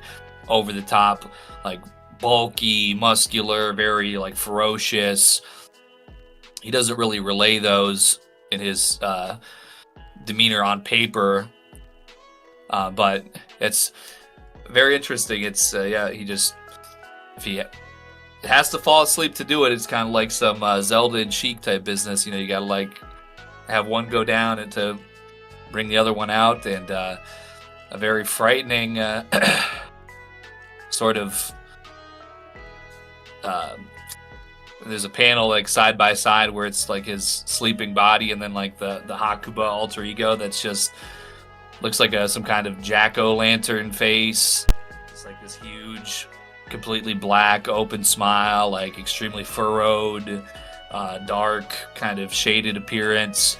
over the top, like bulky, muscular, very like ferocious. He doesn't really relay those in his demeanor on paper, but it's very interesting. It's he just, if he has to fall asleep to do it, it's kind of like some Zelda and Sheik type business. You gotta like have one go down and to bring the other one out, and a very frightening sort of there's a panel like side by side where it's like his sleeping body and then like the Hakuba alter ego that's just looks like some kind of jack-o'-lantern face. It's like this huge, completely black, open smile, like extremely furrowed, dark, kind of shaded appearance,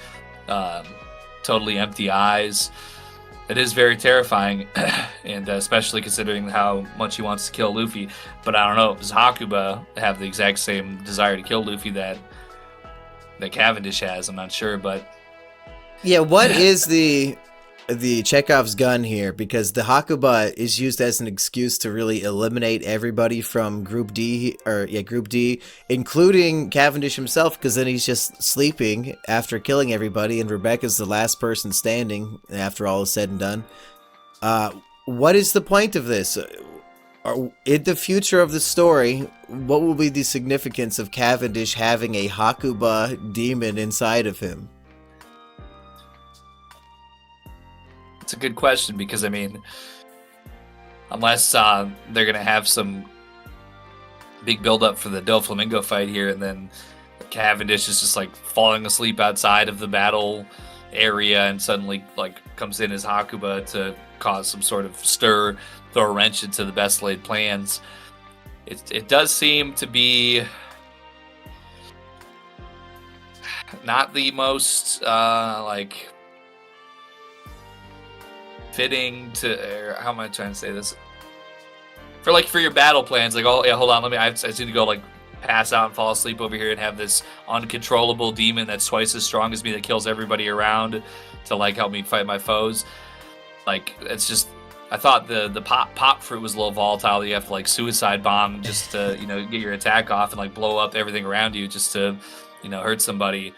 totally empty eyes. It is very terrifying, and especially considering how much he wants to kill Luffy. But I don't know, does Hakuba have the exact same desire to kill Luffy that Cavendish has? I'm not sure, but yeah, what is the Chekhov's gun here? Because the Hakuba is used as an excuse to really eliminate everybody from Group D, including Cavendish himself, because then he's just sleeping after killing everybody, and Rebecca's the last person standing after all is said and done. What is the point of this? In the future of the story, what will be the significance of Cavendish having a Hakuba demon inside of him? It's a good question, because I mean, unless they're gonna have some big build up for the Doflamingo fight here, and then Cavendish is just like falling asleep outside of the battle area, and suddenly like comes in as Hakuba to cause some sort of stir, throw a wrench into the best laid plans. It does seem to be not the most like fitting to, how am I trying to say this? For your battle plans, like, oh yeah, hold on, I just need to go like pass out and fall asleep over here and have this uncontrollable demon that's twice as strong as me that kills everybody around to like help me fight my foes. Like, it's just, I thought the pop fruit was a little volatile, that you have to like suicide bomb just to get your attack off and like blow up everything around you just to hurt somebody.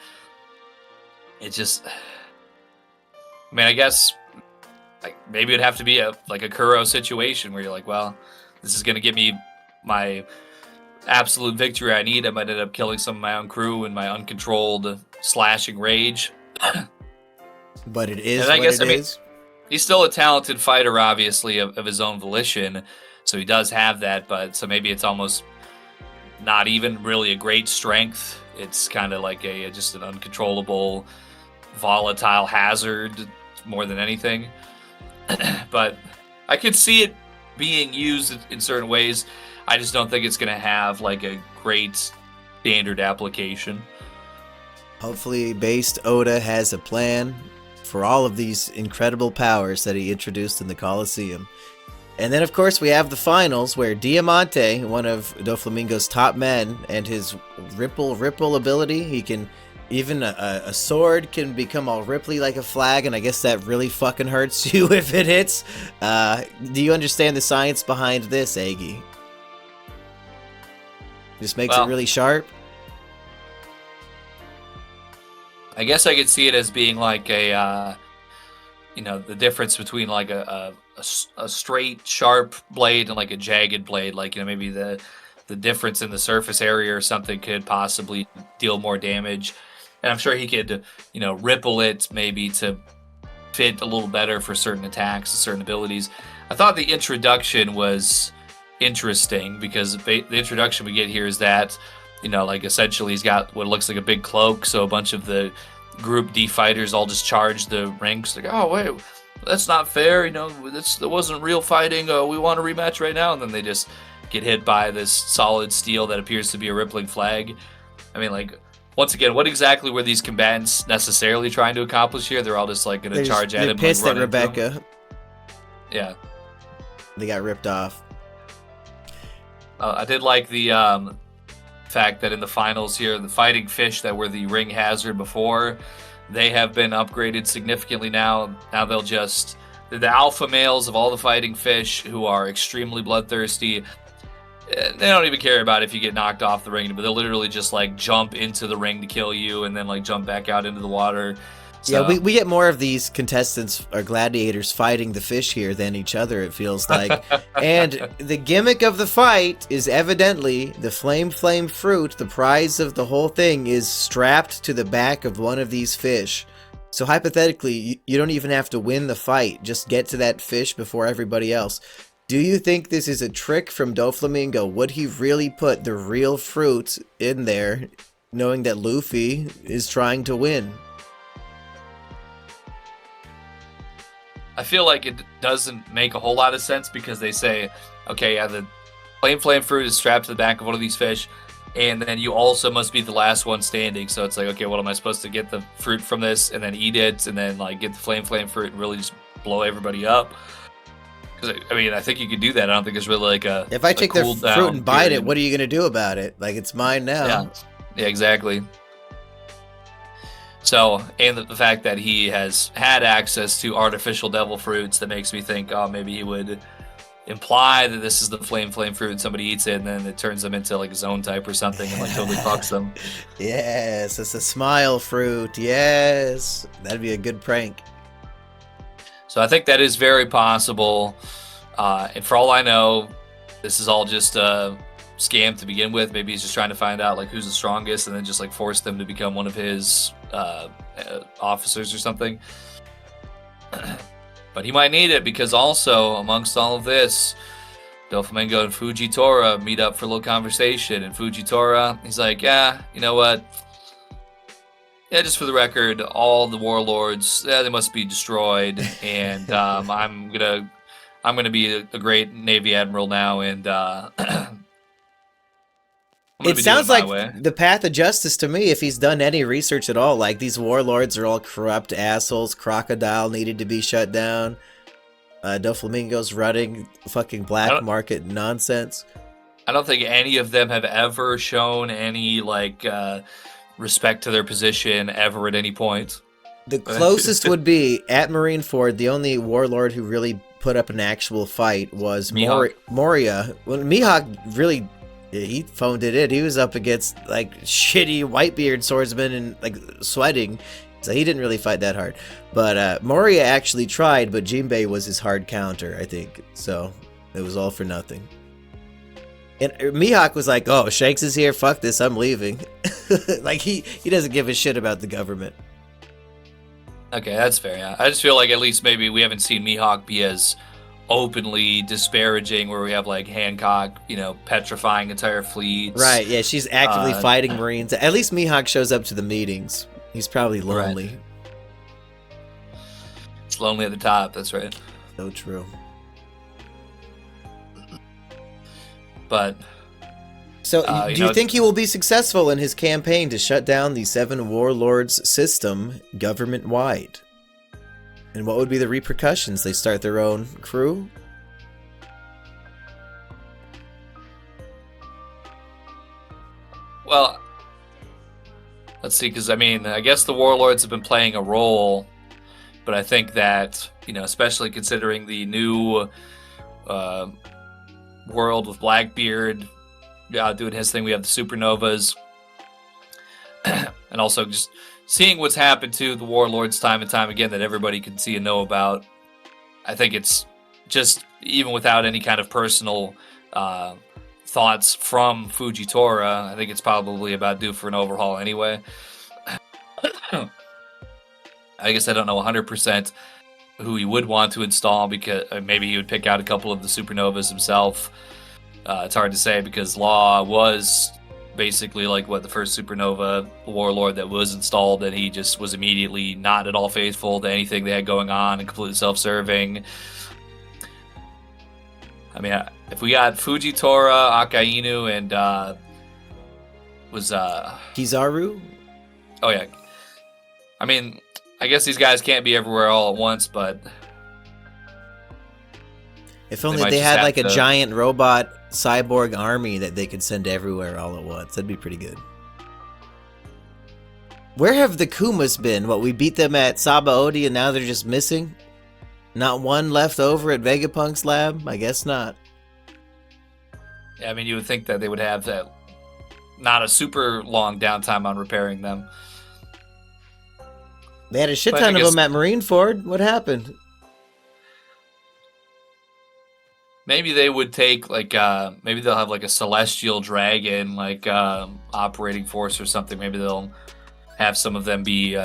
It just, I mean, I guess like maybe it'd have to be a Kuro situation where you're like, well, this is gonna give me my absolute victory I need. I might end up killing some of my own crew in my uncontrolled slashing rage. But it is and what it is. He's still a talented fighter, obviously, of his own volition, so he does have that, but so maybe it's almost not even really a great strength. It's kind of like just an uncontrollable, volatile hazard more than anything. But I could see it being used in certain ways. I just don't think it's going to have like a great standard application. Hopefully, Based Oda has a plan for all of these incredible powers that he introduced in the Coliseum. And then, of course, we have the finals where Diamante, one of Doflamingo's top men, and his ripple ability, he can, even a sword can become all ripply like a flag, and I guess that really fucking hurts you if it hits. Do you understand the science behind this, Eggy? Just makes it really sharp? I guess I could see it as being like the difference between like a straight, sharp blade and like a jagged blade. Like, maybe the difference in the surface area or something could possibly deal more damage. And I'm sure he could, ripple it maybe to fit a little better for certain attacks and certain abilities. I thought the introduction was interesting because the introduction we get here is that, like essentially he's got what looks like a big cloak. So a bunch of the Group D fighters all just charge the ranks. Like, oh, wait, that's not fair. That wasn't real fighting. We want a rematch right now. And then they just get hit by this solid steel that appears to be a rippling flag. I mean, like, once again, what exactly were these combatants necessarily trying to accomplish here? They're all just like going to charge at him. They're pissed like, at Rebecca. Yeah. They got ripped off. I did like the fact that in the finals here, the fighting fish that were the ring hazard before, they have been upgraded significantly now. Now they're the alpha males of all the fighting fish who are extremely bloodthirsty. They don't even care about if you get knocked off the ring, but they'll literally just like jump into the ring to kill you and then like jump back out into the water. So, yeah, we get more of these contestants or gladiators fighting the fish here than each other, it feels like. And the gimmick of the fight is evidently the flame fruit. The prize of the whole thing is strapped to the back of one of these fish. So hypothetically, you don't even have to win the fight. Just get to that fish before everybody else. Do you think this is a trick from Doflamingo? Would he really put the real fruit in there, knowing that Luffy is trying to win? I feel like it doesn't make a whole lot of sense because they say, okay, yeah, the flame fruit is strapped to the back of one of these fish, and then you also must be the last one standing. So it's like, okay, what am I supposed to get the fruit from this and then eat it and then like get the flame fruit and really just blow everybody up? Because I mean, I think you could do that. I don't think there's really like a if I take the fruit and bite period. it, what are you gonna do about it? Like, it's mine now. Yeah, exactly. So, and the fact that he has had access to artificial devil fruits, that makes me think, oh, maybe he would imply that this is the flame fruit and somebody eats it and then it turns them into like a zone type or something and like totally fucks them. Yes, it's a smile fruit. Yes, that'd be a good prank. So I think that is very possible. And for all I know, this is all just a scam to begin with. Maybe he's just trying to find out like who's the strongest and then just like force them to become one of his officers or something. But he might need it because also amongst all of this, Doflamingo and Fujitora meet up for a little conversation, and Fujitora, he's like, yeah, you know what? Yeah, just for the record, all the warlords, they must be destroyed, and I'm gonna be a great Navy admiral now, and it sounds like the path of justice to me, if he's done any research at all. Like, these warlords are all corrupt assholes. Crocodile needed to be shut down. Doflamingo's running fucking black market nonsense. I don't think any of them have ever shown any, like, respect to their position ever at any point. The closest would be, at Marineford, the only warlord who really put up an actual fight was Moria. When Mihawk really... he phoned it in. He was up against like shitty Whitebeard swordsmen and like sweating, so he didn't really fight that hard. But Moria actually tried, but Jinbei was his hard counter, I think. So it was all for nothing. And Mihawk was like, "Oh, Shanks is here. Fuck this. I'm leaving." Like he doesn't give a shit about the government. Okay, that's fair. Yeah, I just feel like at least maybe we haven't seen Mihawk be as openly disparaging, where we have like Hancock, petrifying entire fleets. Right, yeah, she's actively fighting Marines. At least Mihawk shows up to the meetings. He's probably lonely. Right. It's lonely at the top, that's right. So true. But so do you think he will be successful in his campaign to shut down the Seven Warlords system government-wide? And what would be the repercussions? They start their own crew? Well, let's see, because I guess the warlords have been playing a role, but I think that, especially considering the new world with Blackbeard doing his thing, we have the supernovas, and also just seeing what's happened to the warlords time and time again that everybody can see and know about. I think it's just, even without any kind of personal thoughts from Fujitora, I think it's probably about due for an overhaul anyway. I guess I don't know 100% who he would want to install, because maybe he would pick out a couple of the supernovas himself. It's hard to say because Law was basically like the first supernova warlord that was installed, and he just was immediately not at all faithful to anything they had going on and completely self-serving. I mean, if we got Fujitora, Akainu, and Kizaru? Oh yeah. I mean, I guess these guys can't be everywhere all at once, but if only they had like a giant robot cyborg army that they could send everywhere all at once. That'd be pretty good. Where have the Kumas been? What, we beat them at Sabaody and now they're just missing? Not one left over at Vegapunk's lab? I guess not. Yeah, I mean, you would think that they would have that, not a super long downtime on repairing them. They had a shit ton of them at Marineford. What happened? Maybe they would take, like, maybe they'll have, like, a celestial dragon, like, operating force or something. Maybe they'll have some of them be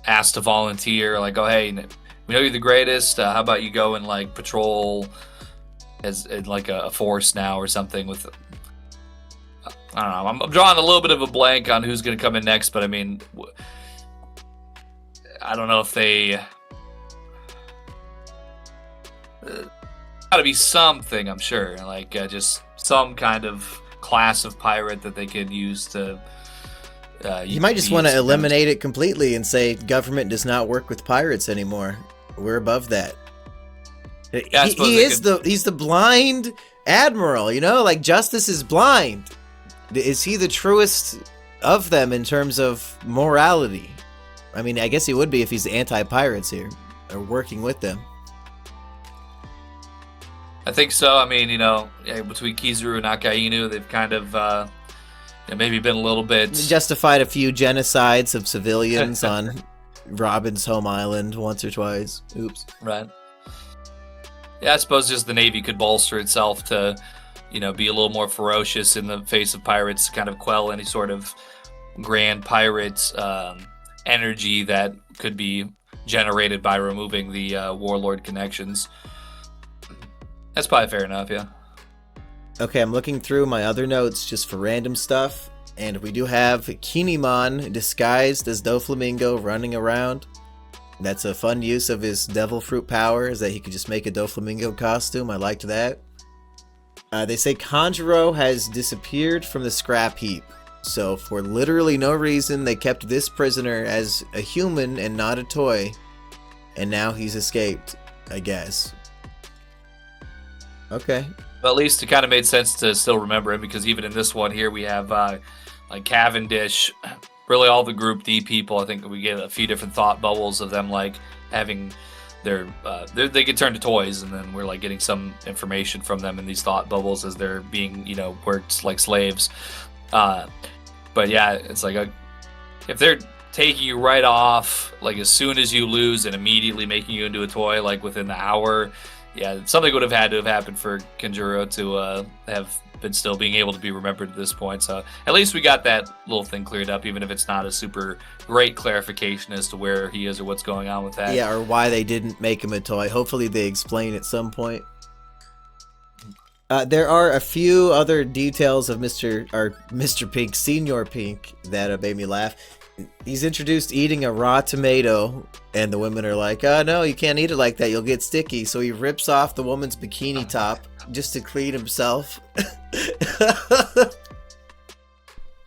asked to volunteer, like, oh, hey, we know you're the greatest. How about you go and, like, patrol as like a force now or something with... I don't know. I'm drawing a little bit of a blank on who's going to come in next, but, I mean... I don't know if they... Gotta be something, I'm sure. Like, just some kind of class of pirate that they could use to... you might just want to eliminate it completely and say government does not work with pirates anymore. We're above that. Yeah, he's the blind admiral, you know? Like, justice is blind. Is he the truest of them in terms of morality? I mean, I guess he would be if he's anti-pirates here, or working with them. I think so. I mean, you know, between Kizaru and Akainu, they've kind of maybe been a little bit... Justified a few genocides of civilians on Robin's home island once or twice. Oops. Right. Yeah, I suppose just the Navy could bolster itself to, you know, be a little more ferocious in the face of pirates, kind of quell any sort of grand pirate energy that could be generated by removing the warlord connections. That's probably fair enough, yeah. Okay, I'm looking through my other notes just for random stuff, and we do have Kinemon disguised as Doflamingo running around. That's a fun use of his devil fruit power, is that he could just make a Doflamingo costume. I liked that. They say Kanjuro has disappeared from the scrap heap. So for literally no reason, they kept this prisoner as a human and not a toy. And now he's escaped, I guess. Okay. Well, at least it kind of made sense to still remember him, because even in this one here, we have like Cavendish, really all the Group D people. I think we get a few different thought bubbles of them like having they get turned to toys, and then we're like getting some information from them in these thought bubbles as they're being, you know, worked like slaves. But yeah, it's like if they're taking you right off, like as soon as you lose and immediately making you into a toy, like within the hour, yeah, something would have had to have happened for Kanjuro to have been still being able to be remembered at this point. So at least we got that little thing cleared up, even if it's not a super great clarification as to where he is or what's going on with that. Yeah, or why they didn't make him a toy. Hopefully they explain at some point. There are a few other details of Mr. Pink, Senor Pink, that made me laugh. He's introduced eating a raw tomato, and the women are like, oh no, you can't eat it like that, you'll get sticky. So he rips off the woman's bikini top just to clean himself.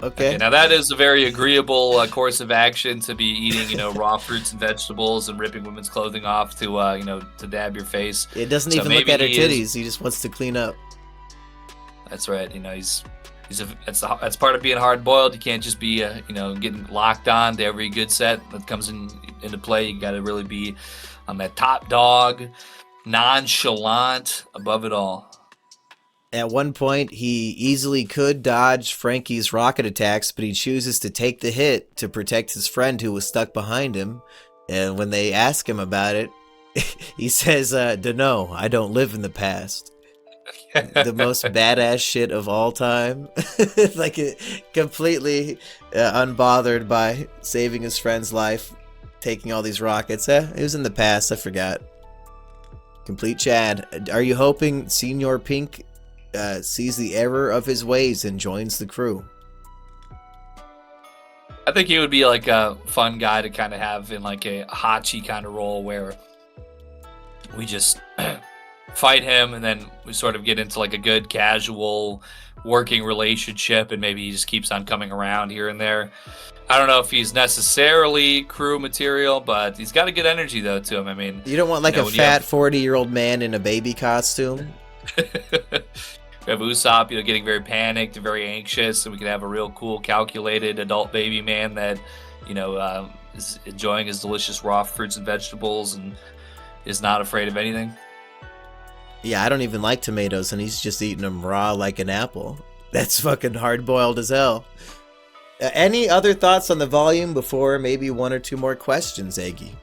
Okay. Now that is a very agreeable course of action, to be eating, you know, raw fruits and vegetables and ripping women's clothing off to, you know, to dab your face. It doesn't even look at her titties. He just wants to clean up. That's right. You know, that's part of being hard boiled. You can't just be, you know, getting locked on to every good set that comes into play. You got to really be on that top dog, nonchalant, above it all. At one point, he easily could dodge Frankie's rocket attacks, but he chooses to take the hit to protect his friend who was stuck behind him. And when they ask him about it, he says, "Dunno, I don't live in the past." The most badass shit of all time. Like, completely unbothered by saving his friend's life, taking all these rockets. It was in the past, I forgot. Complete Chad. Are you hoping Senor Pink sees the error of his ways and joins the crew? I think he would be like a fun guy to kind of have in like a Hachi kind of role, where we just fight him and then we sort of get into like a good casual working relationship, and maybe he just keeps on coming around here and there. I don't know if he's necessarily crew material, but he's got a good energy though to him. I mean, You don't want like a fat 40-year-old man in a baby costume. We have Usopp, getting very panicked and very anxious, and we can have a real cool, calculated adult baby man that, is enjoying his delicious raw fruits and vegetables and is not afraid of anything. Yeah, I don't even like tomatoes, and he's just eating them raw like an apple. That's fucking hard-boiled as hell. Any other thoughts on the volume before maybe one or two more questions, Eggy?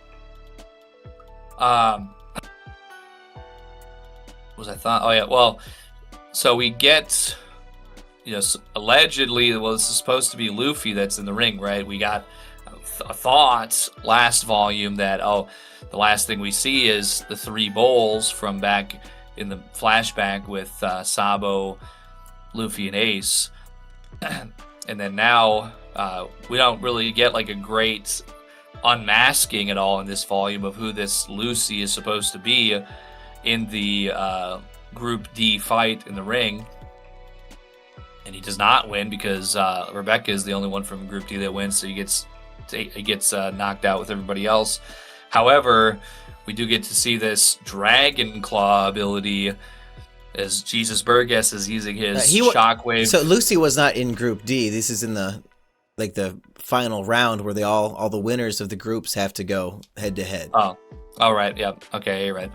Was I thought? Oh yeah. Well, so we get, allegedly, this is supposed to be Luffy that's in the ring, right? We got a thought last volume that the last thing we see is the 3 bowls from back in the flashback with Sabo, Luffy, and Ace. And then now we don't really get like a great unmasking at all in this volume of who this Lucy is supposed to be in the Group D fight in the ring. And he does not win because Rebecca is the only one from Group D that wins, so he gets knocked out with everybody else. However, we do get to see this Dragon Claw ability as Jesus Burgess is using his shockwave. So Lucy was not in Group D. This is in the final round where all the winners of the groups have to go head to head. Oh, all right. Yep. Okay, you're right.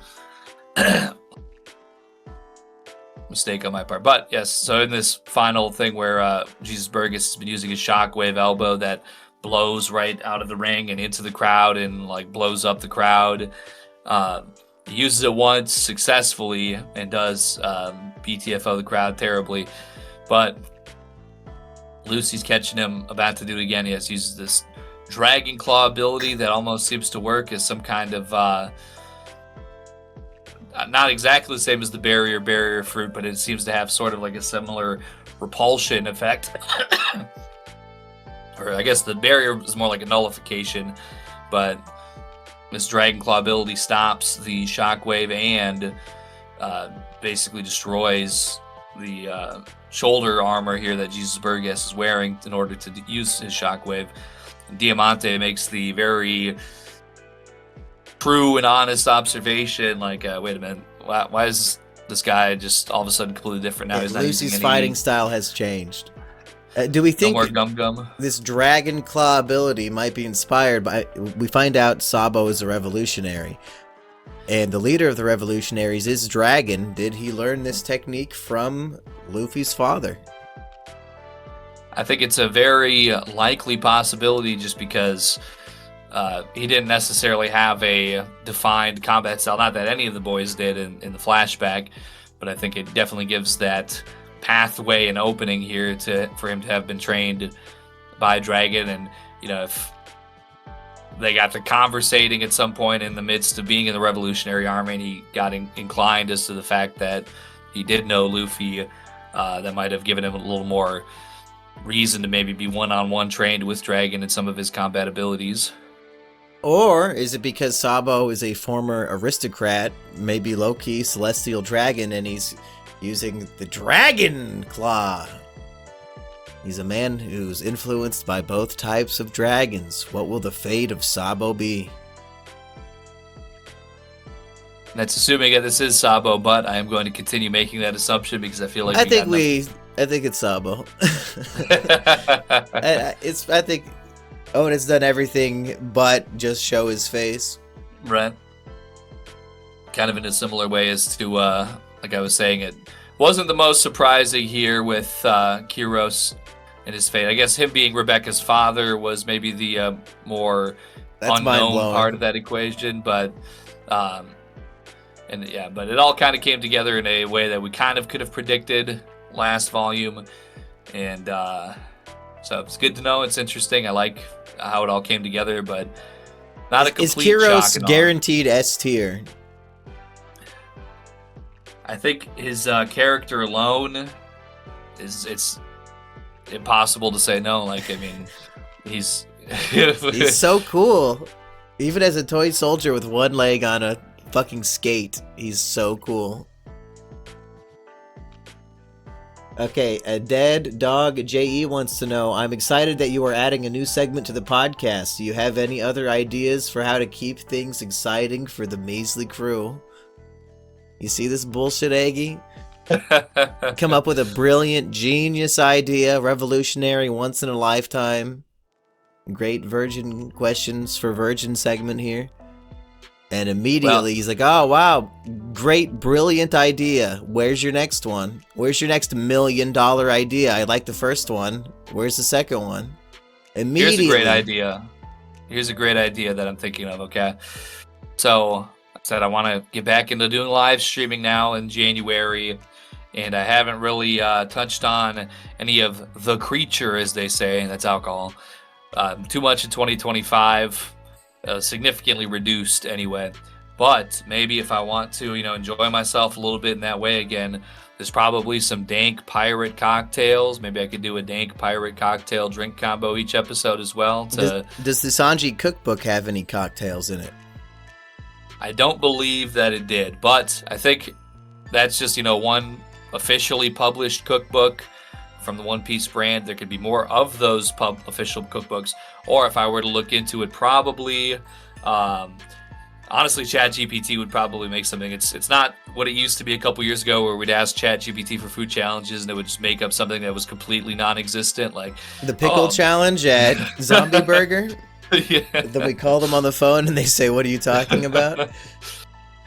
Mistake on my part, but yes. So in this final thing where Jesus Burgess has been using his shockwave elbow that blows right out of the ring and into the crowd and like blows up the crowd. He uses it once successfully and does BTFO the crowd terribly, but Lucy's catching him about to do it again. He uses this Dragon Claw ability that almost seems to work as some kind of not exactly the same as the barrier fruit, but it seems to have sort of like a similar repulsion effect. Or I guess the barrier is more like a nullification, but this Dragon Claw ability stops the shockwave and basically destroys the shoulder armor here that Jesus Burgess is wearing in order to use his shockwave. Diamante makes the very true and honest observation, like, wait a minute, why is this guy just all of a sudden completely different now? He's not Lucy's fighting style has changed. Do we think this Dragon Claw ability might be inspired by... We find out Sabo is a revolutionary, and the leader of the revolutionaries is Dragon. Did he learn this technique from Luffy's father? I think it's a very likely possibility just because he didn't necessarily have a defined combat style. Not that any of the boys did in the flashback, but I think it definitely gives that pathway and opening here for him to have been trained by Dragon. And if they got to conversating at some point in the midst of being in the Revolutionary Army and he got inclined as to the fact that he did know Luffy, that might have given him a little more reason to maybe be one-on-one trained with Dragon and some of his combat abilities. Or is it because Sabo is a former aristocrat, maybe low-key celestial dragon, and he's using the Dragon Claw? He's a man who's influenced by both types of dragons. What will the fate of Sabo be? That's assuming that this is Sabo, but I am going to continue making that assumption because I feel like I think it's Sabo. I think Owen has done everything but just show his face. Right. Kind of in a similar way as to, like I was saying, it wasn't the most surprising here with Kyros and his fate. I guess him being Rebecca's father was maybe the more unknown part of that equation, but but it all kind of came together in a way that we kind of could have predicted last volume, and so it's good to know. It's interesting. I like how it all came together, but not a complete shock. Is Kyros guaranteed S tier? I think his character alone it's impossible to say no. Like, I mean, he's he's so cool. Even as a toy soldier with one leg on a fucking skate, he's so cool. Okay, a dead dog JE wants to know, I'm excited that you are adding a new segment to the podcast. Do you have any other ideas for how to keep things exciting for the Measly crew? You see this bullshit, Eggy? Come up with a brilliant, genius idea, revolutionary, once in a lifetime. Great virgin questions for virgin segment here. And immediately he's like, oh, wow, great, brilliant idea. Where's your next one? Where's your next $1 million idea? I like the first one. Where's the second one? Immediately. Here's a great idea that I'm thinking of, okay? So, I said I want to get back into doing live streaming now in January, and I haven't really touched on any of the creature, as they say, that's alcohol, too much in 2025. Significantly reduced anyway, but maybe if I want to, enjoy myself a little bit in that way again, there's probably some dank pirate cocktails. Maybe I could do a dank pirate cocktail drink combo each episode as well. Does the Sanji cookbook have any cocktails in it? I don't believe that it did, but I think that's just, one officially published cookbook from the One Piece brand. There could be more of those official cookbooks, or if I were to look into it, probably, honestly, ChatGPT would probably make something. It's not what it used to be a couple years ago, where we'd ask ChatGPT for food challenges and it would just make up something that was completely non-existent, like the pickle challenge at Zombie Burger. Yeah. Then we call them on the phone and they say, "What are you talking about?"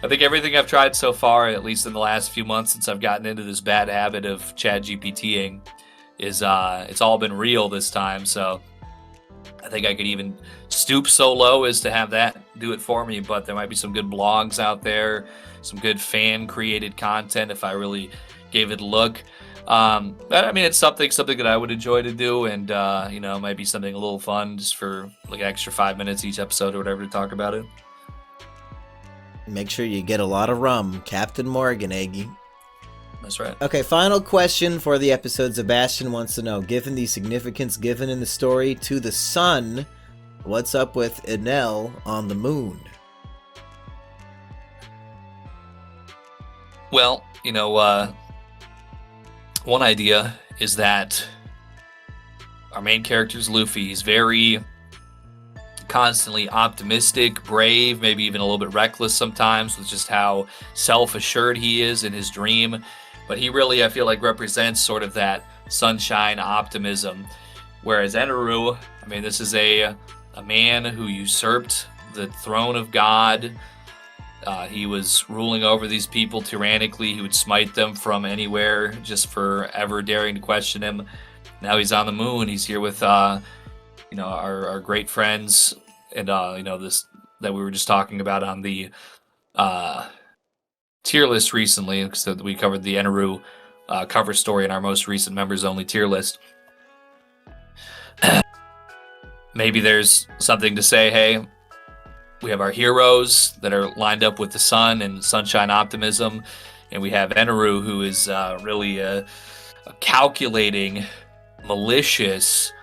I think everything I've tried so far, at least in the last few months since I've gotten into this bad habit of ChatGPTing, is it's all been real this time. So I think I could even stoop so low as to have that do it for me, but there might be some good blogs out there, some good fan created content if I really gave it a look. But I mean, it's something that I would enjoy to do, and it might be something a little fun just for like an extra 5 minutes each episode or whatever to talk about it. Make sure you get a lot of rum, Captain Morgan, Eggy. That's right. Okay, final question for the episode. Sebastian wants to know, given the significance given in the story to the sun, what's up with Enel on the moon? Well, one idea is that our main character is Luffy. He's very constantly optimistic, brave, maybe even a little bit reckless sometimes with just how self-assured he is in his dream. But he really, I feel like, represents sort of that sunshine optimism. Whereas Eneru, I mean, this is a man who usurped the throne of God. He was ruling over these people tyrannically. He would smite them from anywhere just for ever daring to question him. Now he's on the moon. He's here with, our great friends, and this that we were just talking about on the tier list recently, so we covered the Eneru cover story in our most recent members only tier list. Maybe there's something to say, hey, we have our heroes that are lined up with the sun and sunshine optimism, and we have Eneru, who is really a calculating, malicious,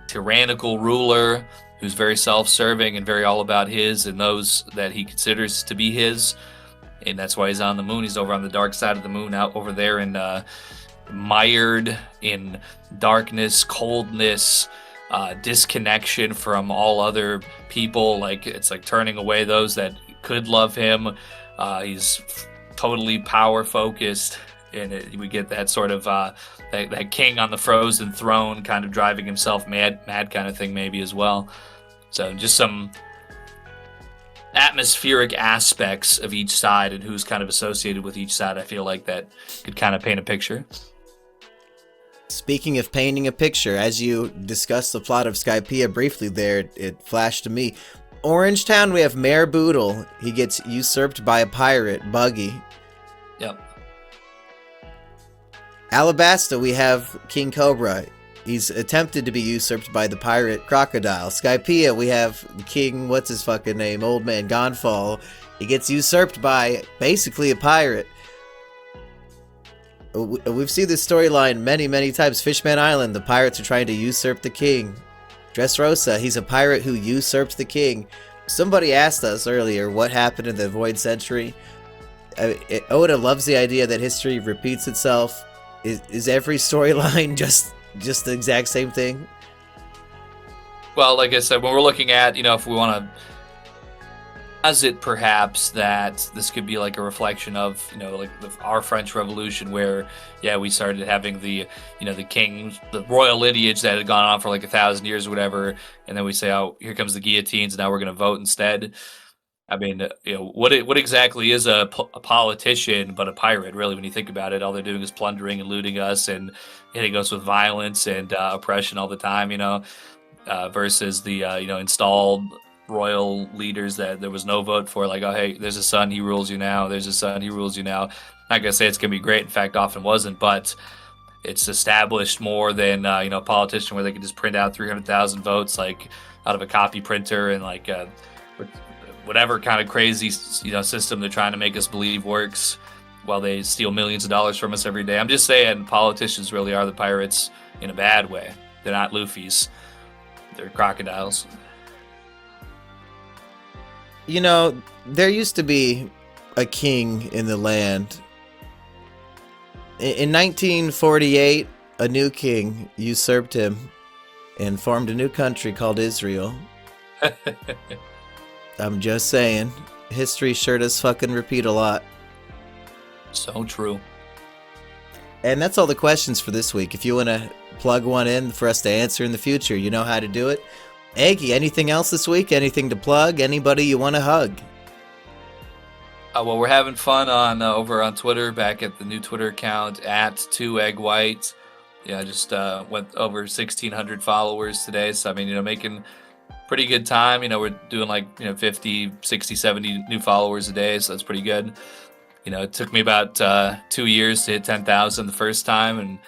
tyrannical ruler who's very self-serving and very all about his and those that he considers to be his. And that's why he's on the moon. He's over on the dark side of the moon, out over there and mired in darkness, coldness, disconnection from all other people. Like, it's like turning away those that could love him. He's totally power focused, and we get that sort of that king on the frozen throne kind of driving himself mad kind of thing maybe as well. So just some atmospheric aspects of each side and who's kind of associated with each side. I feel like that could kind of paint a picture. Speaking of painting a picture, as you discussed the plot of Skypiea briefly there, it flashed to me. Orange Town, we have Mayor Boodle. He gets usurped by a pirate, Buggy. Yep. Alabasta, we have King Cobra. He's attempted to be usurped by the pirate Crocodile. Skypiea, we have the king, what's his fucking name, Old Man Gonfall. He gets usurped by basically a pirate. We've seen this storyline many, many times. Fishman Island, the pirates are trying to usurp the king. Dressrosa, he's a pirate who usurped the king. Somebody asked us earlier what happened in the Void Century. Oda loves the idea that history repeats itself. Is every storyline just the exact same thing? Well, like I said, when we're looking at, if we want to, as it perhaps that this could be like a reflection of, like our French Revolution, where, yeah, we started having the, the kings, the royal lineage that had gone on for like 1,000 years or whatever, and then we say, oh, here comes the guillotines, and now we're going to vote instead. I mean, what exactly is a politician but a pirate? Really, when you think about it, all they're doing is plundering and looting us and hitting us with violence and oppression all the time. Versus the installed royal leaders that there was no vote for. Like, oh hey, there's a son, he rules you now. There's a son, he rules you now. Not gonna say it's gonna be great. In fact, often wasn't, but it's established more than a politician where they can just print out 300,000 votes like out of a copy printer and like whatever kind of crazy system they're trying to make us believe works while they steal millions of dollars from us every day. I'm just saying politicians really are the pirates in a bad way. They're not Luffy's. They're crocodiles. There used to be a king in the land. In 1948, a new king usurped him and formed a new country called Israel. I'm just saying, history sure does fucking repeat a lot. So true. And that's all the questions for this week. If you want to plug one in for us to answer in the future, you know how to do it. Eggy, anything else this week? Anything to plug? Anybody you want to hug? Well, we're having fun on over on Twitter, back at the new Twitter account at 2EggWhite. Yeah, I just went over 1,600 followers today. So, I mean, making pretty good time. We're doing like 50, 60, 70 new followers a day. So that's pretty good. It took me about 2 years to hit 10,000 the first time. And,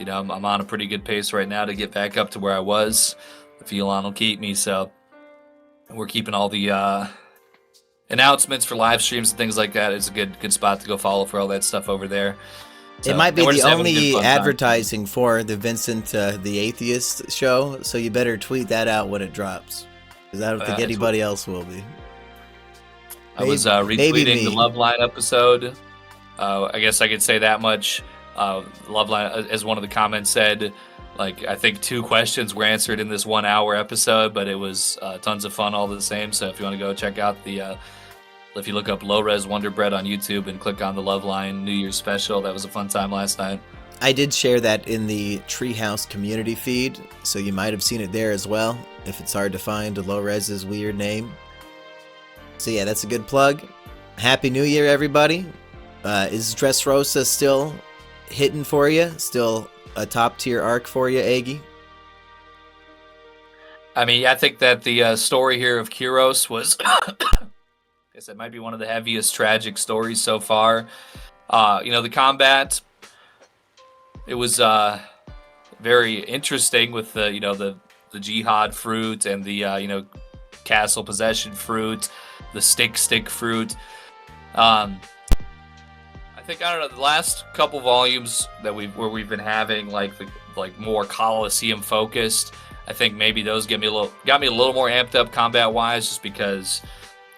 I'm on a pretty good pace right now to get back up to where I was. If Elon will keep me. So we're keeping all the announcements for live streams and things like that. It's a good spot to go follow for all that stuff over there. So, it might be the only advertising for the Vincent the Atheist show, so you better tweet that out when it drops, because I don't think anybody else will be. I was retweeting the Love Line episode. I guess I could say that much. Love Line, as one of the comments said, like, I think 2 questions were answered in this 1 hour episode, but it was tons of fun all the same. So if you want to go check out if you look up Low Res Wonder Bread on YouTube and click on the Love Line New Year's special, that was a fun time last night. I did share that in the Treehouse community feed, so you might have seen it there as well, if it's hard to find Low Res's weird name. So yeah, that's a good plug. Happy New Year, everybody. Is Dressrosa still hitting for you? Still a top-tier arc for you, Eggy? I mean, I think that the story here of Kyros was, I guess it might be one of the heaviest tragic stories so far. The combat, it was very interesting with the jihad fruit and the castle possession fruit, the stick fruit. I think, I don't know, the last couple volumes that we've been having like more Coliseum focused. I think maybe those got me a little more amped up combat wise, just because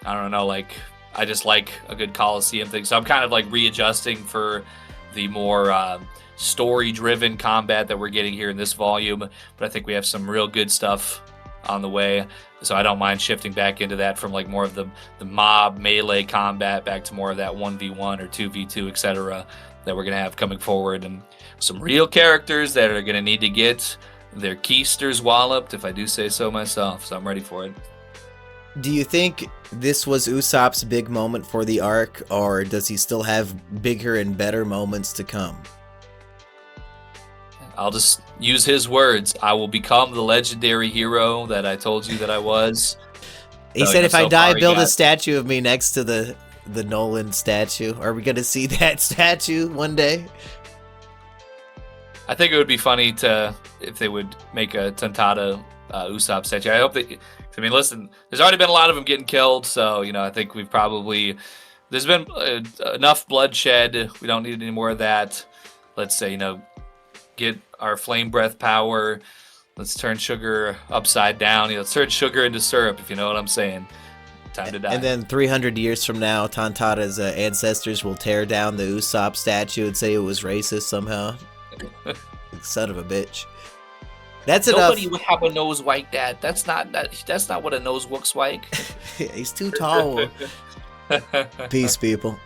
I don't know, like I just like a good Coliseum thing. So I'm kind of like readjusting for the more story driven combat that we're getting here in this volume. But I think we have some real good stuff on the way. So I don't mind shifting back into that from like more of the mob melee combat back to more of that 1v1 or 2v2, etc. that we're going to have coming forward. And some real characters that are going to need to get their keisters walloped, if I do say so myself. So I'm ready for it. Do you think this was Usopp's big moment for the arc, or does he still have bigger and better moments to come? I'll just use his words. I will become the legendary hero that I told you that I was. He said, if I die, build a statue of me next to the Nolan statue. Are we going to see that statue one day? I think it would be funny if they would make a Tonata Usopp statue. I hope that, I mean, listen, there's already been a lot of them getting killed, so, I think there's been enough bloodshed. We don't need any more of that. Let's say, get our flame breath power. Let's turn sugar upside down. Let's turn sugar into syrup, if you know what I'm saying. Time to die. And then 300 years from now, Tontata's ancestors will tear down the Usopp statue and say it was racist somehow. Son of a bitch. That's Nobody enough. would have a nose like that. That's not what a nose looks like. He's too tall. Peace, people.